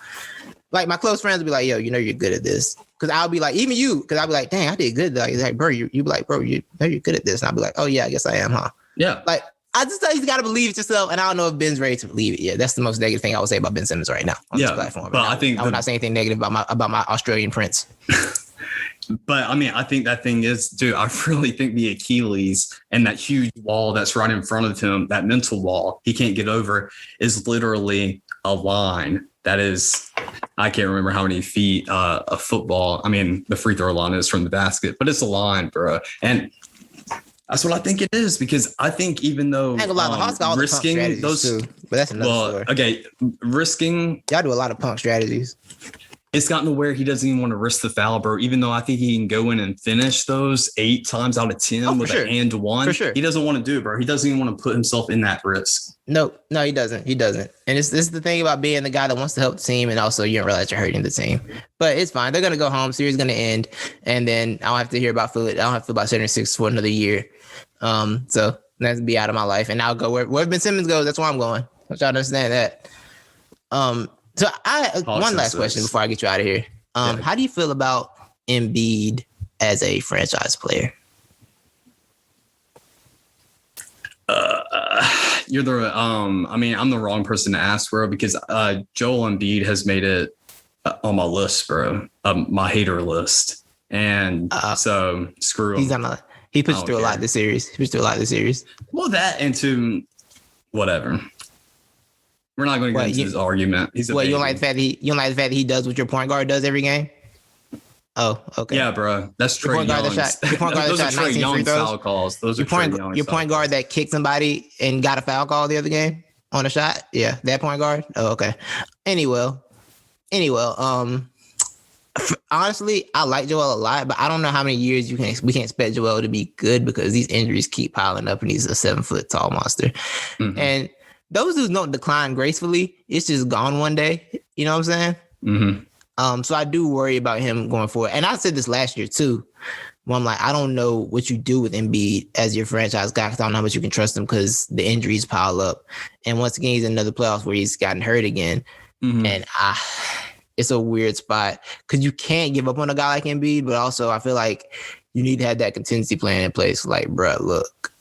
like my close friends will be like, yo, you know, you're good at this. Cause I'll be like, even you, cause I'll be like, dang, I did good. Like bro, you be like, bro, you know you're good at this. And I'll be like, oh yeah, I guess I am, huh? Yeah. Like, I just thought you got to believe it yourself. And I don't know if Ben's ready to believe it yet. That's the most negative thing I would say about Ben Simmons right now on this platform. But I think I'm not saying anything negative about my Australian prince. But I mean, I think that thing is, dude, I really think the Achilles and that huge wall that's right in front of him, that mental wall he can't get over, is literally a line that is, I can't remember how many feet a football. I mean, the free throw line is from the basket, but it's a line, bro. And that's what I think it is, because I think even though risking those, too, but that's another story. Okay, risking. Y'all do a lot of punk strategies. It's gotten to where he doesn't even want to risk the foul, bro. Even though I think he can go in and finish those 8 times out of 10 with an and one. For sure. He doesn't want to do it, bro. He doesn't even want to put himself in that risk. No, he doesn't. He doesn't. And this is the thing about being the guy that wants to help the team, and also you don't realize you're hurting the team. But it's fine. They're gonna go home. Series gonna end, and then I don't have to hear about Philly. I don't have to feel about 76 for another year. So that's be out of my life, and I'll go where Ben Simmons goes. That's where I'm going. I want y'all to understand that. So one last question before I get you out of here. How do you feel about Embiid as a franchise player? You're the I mean, I'm the wrong person to ask, bro, because Joel Embiid has made it on my list, bro, my hater list, and so screw him. He pushed through a lot this series. Well, that and to whatever. We're not going to get into his argument. He's you don't like the fact that he does what your point guard does every game? Oh, okay. Yeah, bro. That's Trae Young's. Those are Trae Young's foul calls. Those are Trae Young's. Your point guard that kicked somebody and got a foul call the other game on a shot? Yeah, that point guard? Oh, okay. Anyway, honestly, I like Joel a lot, but I don't know how many years we can expect Joel to be good because these injuries keep piling up and he's a 7-foot tall monster. Mm-hmm. And those dudes don't decline gracefully. It's just gone one day. You know what I'm saying? Mm-hmm. So I do worry about him going forward. And I said this last year too, when I'm like, I don't know what you do with Embiid as your franchise guy because I don't know how much you can trust him because the injuries pile up. And once again, he's in another playoffs where he's gotten hurt again. Mm-hmm. And it's a weird spot because you can't give up on a guy like Embiid, but also I feel like you need to have that contingency plan in place. Like, bro, look,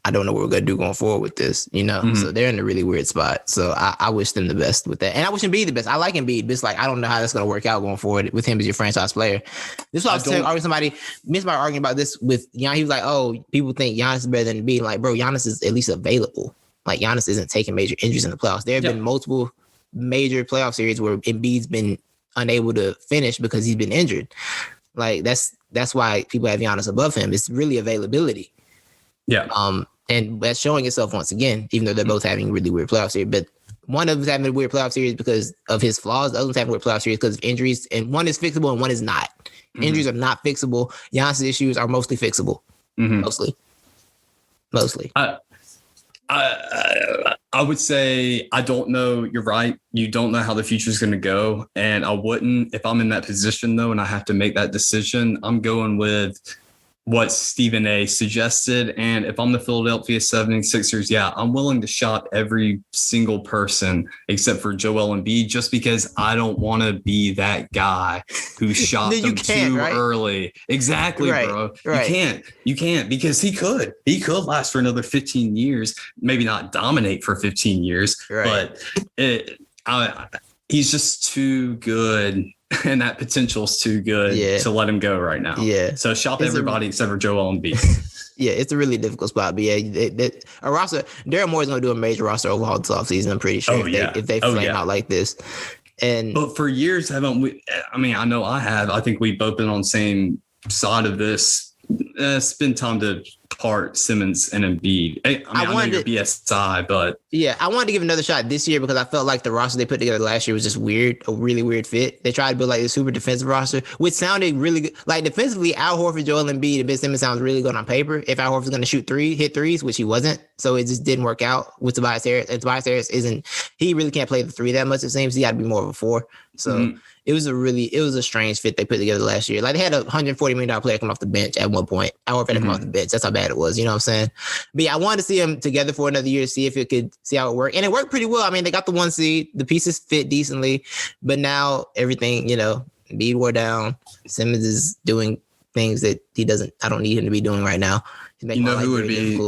I don't know what we're going to do going forward with this, you know? Mm-hmm. So they're in a really weird spot. So I wish them the best with that. And I wish Embiid the best. I like Embiid, but it's like, I don't know how that's going to work out going forward with him as your franchise player. This is what I was telling somebody arguing about this with Giannis. He was like, oh, people think Giannis is better than Embiid. Like, bro, Giannis is at least available. Like, Giannis isn't taking major injuries in the playoffs. There have been multiple major playoff series where Embiid's been unable to finish because he's been injured. Like, that's why people have Giannis above him. It's really availability. Yeah. And that's showing itself once again, even though they're both having really weird playoff series. But one of them's having a weird playoff series because of his flaws. The other one's having a weird playoff series because of injuries. And one is fixable and one is not. Mm-hmm. Injuries are not fixable. Giannis' issues are mostly fixable. Mm-hmm. Mostly. I would say I don't know. You're right. You don't know how the future is going to go. And I wouldn't, if I'm in that position, though, and I have to make that decision, I'm going with what Stephen A suggested. And if I'm the Philadelphia 76ers, yeah, I'm willing to shop every single person except for Joel Embiid, just because I don't want to be that guy who shopped him too early. Exactly, bro. Right. You can't because he could last for another 15 years, maybe not dominate for 15 years, but he's just too good. And that potential's too good to let him go right now. Yeah. So shop everybody except for Joel Embiid. Yeah, it's a really difficult spot. But yeah, a roster. Daryl Morey's going to do a major roster overhaul this offseason. I'm pretty sure if they flame out like this. But for years, haven't we? I mean, I know I have. I think we've both been on the same side of this. It's been time to apart Simmons and Embiid. I know you're BSI, but I wanted to give another shot this year because I felt like the roster they put together last year was just weird, a really weird fit. They tried to build like a super defensive roster, which sounded really good. Like defensively, Al Horford, Joel Embiid, and Ben Simmons sounds really good on paper. If Al Horford's going to hit threes, which he wasn't, so it just didn't work out with Tobias Harris. And Tobias Harris he really can't play the three that much. It seems he got to be more of a four. So it was a strange fit they put together last year. Like they had a $140 million player come off the bench at one point. Al Horford had come off the bench. That's how bad it was. You know what I'm saying? But yeah, I wanted to see them together for another year to see how it worked. And it worked pretty well. I mean, they got the 1 seed. The pieces fit decently. But now everything, Embiid wore down. Simmons is doing things that I don't need him to be doing right now. You know who would be,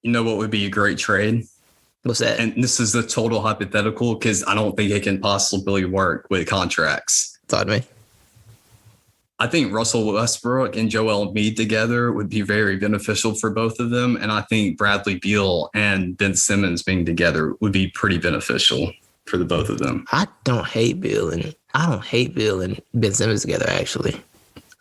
you know what would be a great trade? What's that? And this is a total hypothetical because I don't think it can possibly work with contracts. Talk to me. I think Russell Westbrook and Joel Embiid together would be very beneficial for both of them. And I think Bradley Beal and Ben Simmons being together would be pretty beneficial for the both of them. I don't hate Beal and Ben Simmons together, actually.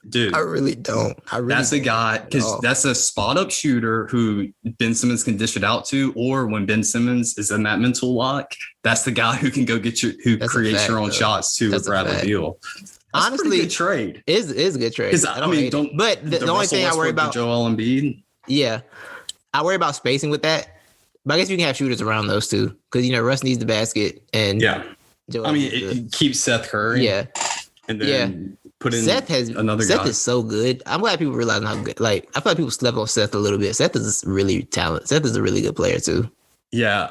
Dude, I really don't. That's a guy, because that's a spot up shooter who Ben Simmons can dish it out to, or when Ben Simmons is in that mental lock, that's the guy who can go creates your own shots too with Bradley Beal. Honestly, a good trade. Is a good trade. But the only thing I worry about Joel Embiid. Yeah, I worry about spacing with that. But I guess you can have shooters around those two because Russ needs the basket and Joel it keeps Seth Curry. Yeah, and then put in Seth guy. Is so good. I'm glad people realize how good. Like I feel like people slept on Seth a little bit. Seth is really talented. Seth is a really good player too. Yeah.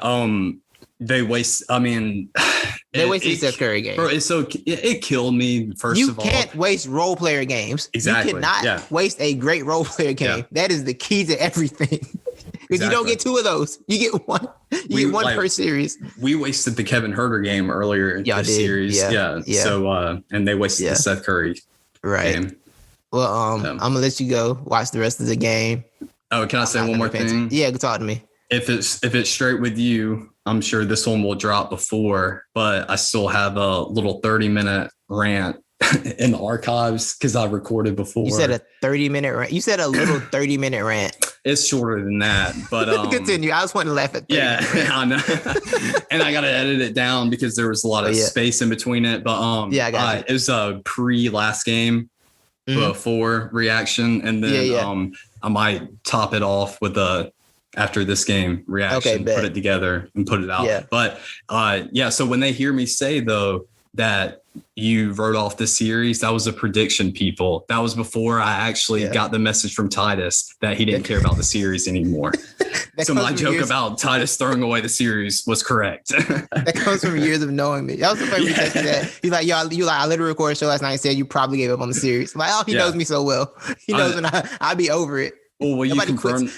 They waste. I mean, they wasted Seth Curry games. Bro, it killed me. You can't waste role player games. Exactly. You cannot waste a great role player game. Yeah. That is the key to everything. Because you don't get two of those. You get one. You get one per series. We wasted the Kevin Huerter game earlier in the series. Yeah. So and they wasted the Seth Curry game. Well, I'm gonna let you go watch the rest of the game. Oh, can I say one more thing? Yeah, talk to me. If it's straight with you, I'm sure this one will drop before, but I still have a little 30-minute rant in the archives because I recorded before. You said a 30-minute rant. You said a little 30-minute rant. It's shorter than that, but continue. I just want to laugh at 30. Yeah, I know. And I got to edit it down because there was a lot of space in between it. But I got it was a pre-last game before reaction, and then I might top it off with a after this game reaction, put it together and put it out. Yeah. But so when they hear me say though that you wrote off the series, that was a prediction, people. That was before I actually got the message from Titus that he didn't care about the series anymore. So my joke about Titus throwing away the series was correct. That comes from years of knowing me. That was the first reason that. He's like, I literally recorded a show last night and said you probably gave up on the series. I'm like, he knows me so well. He knows when I'll be over it. Well, will you confirm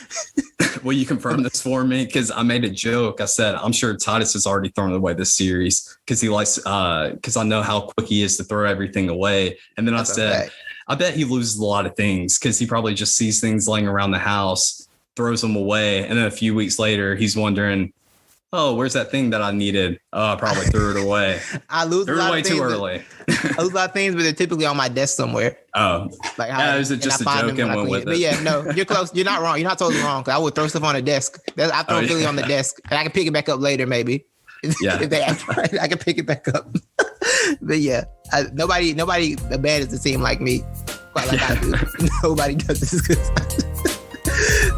this for me? Because I made a joke. I said, I'm sure Titus has already thrown away this series because he likes, because I know how quick he is to throw everything away. And then I said, I bet he loses a lot of things because he probably just sees things laying around the house, throws them away. And then a few weeks later, he's wondering, oh, where's that thing that I needed? Oh, I probably threw it away. I lose a lot of things too early. I lose a lot of things, but they're typically on my desk somewhere. Oh, like it was just a joke and went with it. But yeah, no, you're close. You're not wrong. You're not totally wrong. I would throw stuff on a desk. I throw Philly on the desk, and I can pick it back up later, maybe. Yeah, if they act right, I can pick it back up. But yeah, nobody abandons the team like me. Quite like I do. Nobody does this good.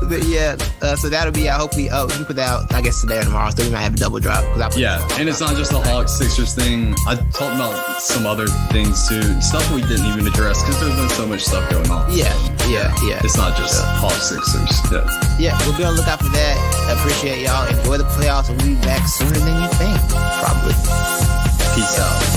But yeah, so that'll be hopefully we can put that out I guess today or tomorrow, so we might have a double drop. And it's not just the Hawks Sixers thing. I talked about some other things too, stuff we didn't even address because there's been so much stuff going on. Yeah. It's not just Hawks Sixers. Yeah, we'll be on the lookout for that. I appreciate y'all. Enjoy the playoffs, and we'll be back sooner than you think, probably. Peace out.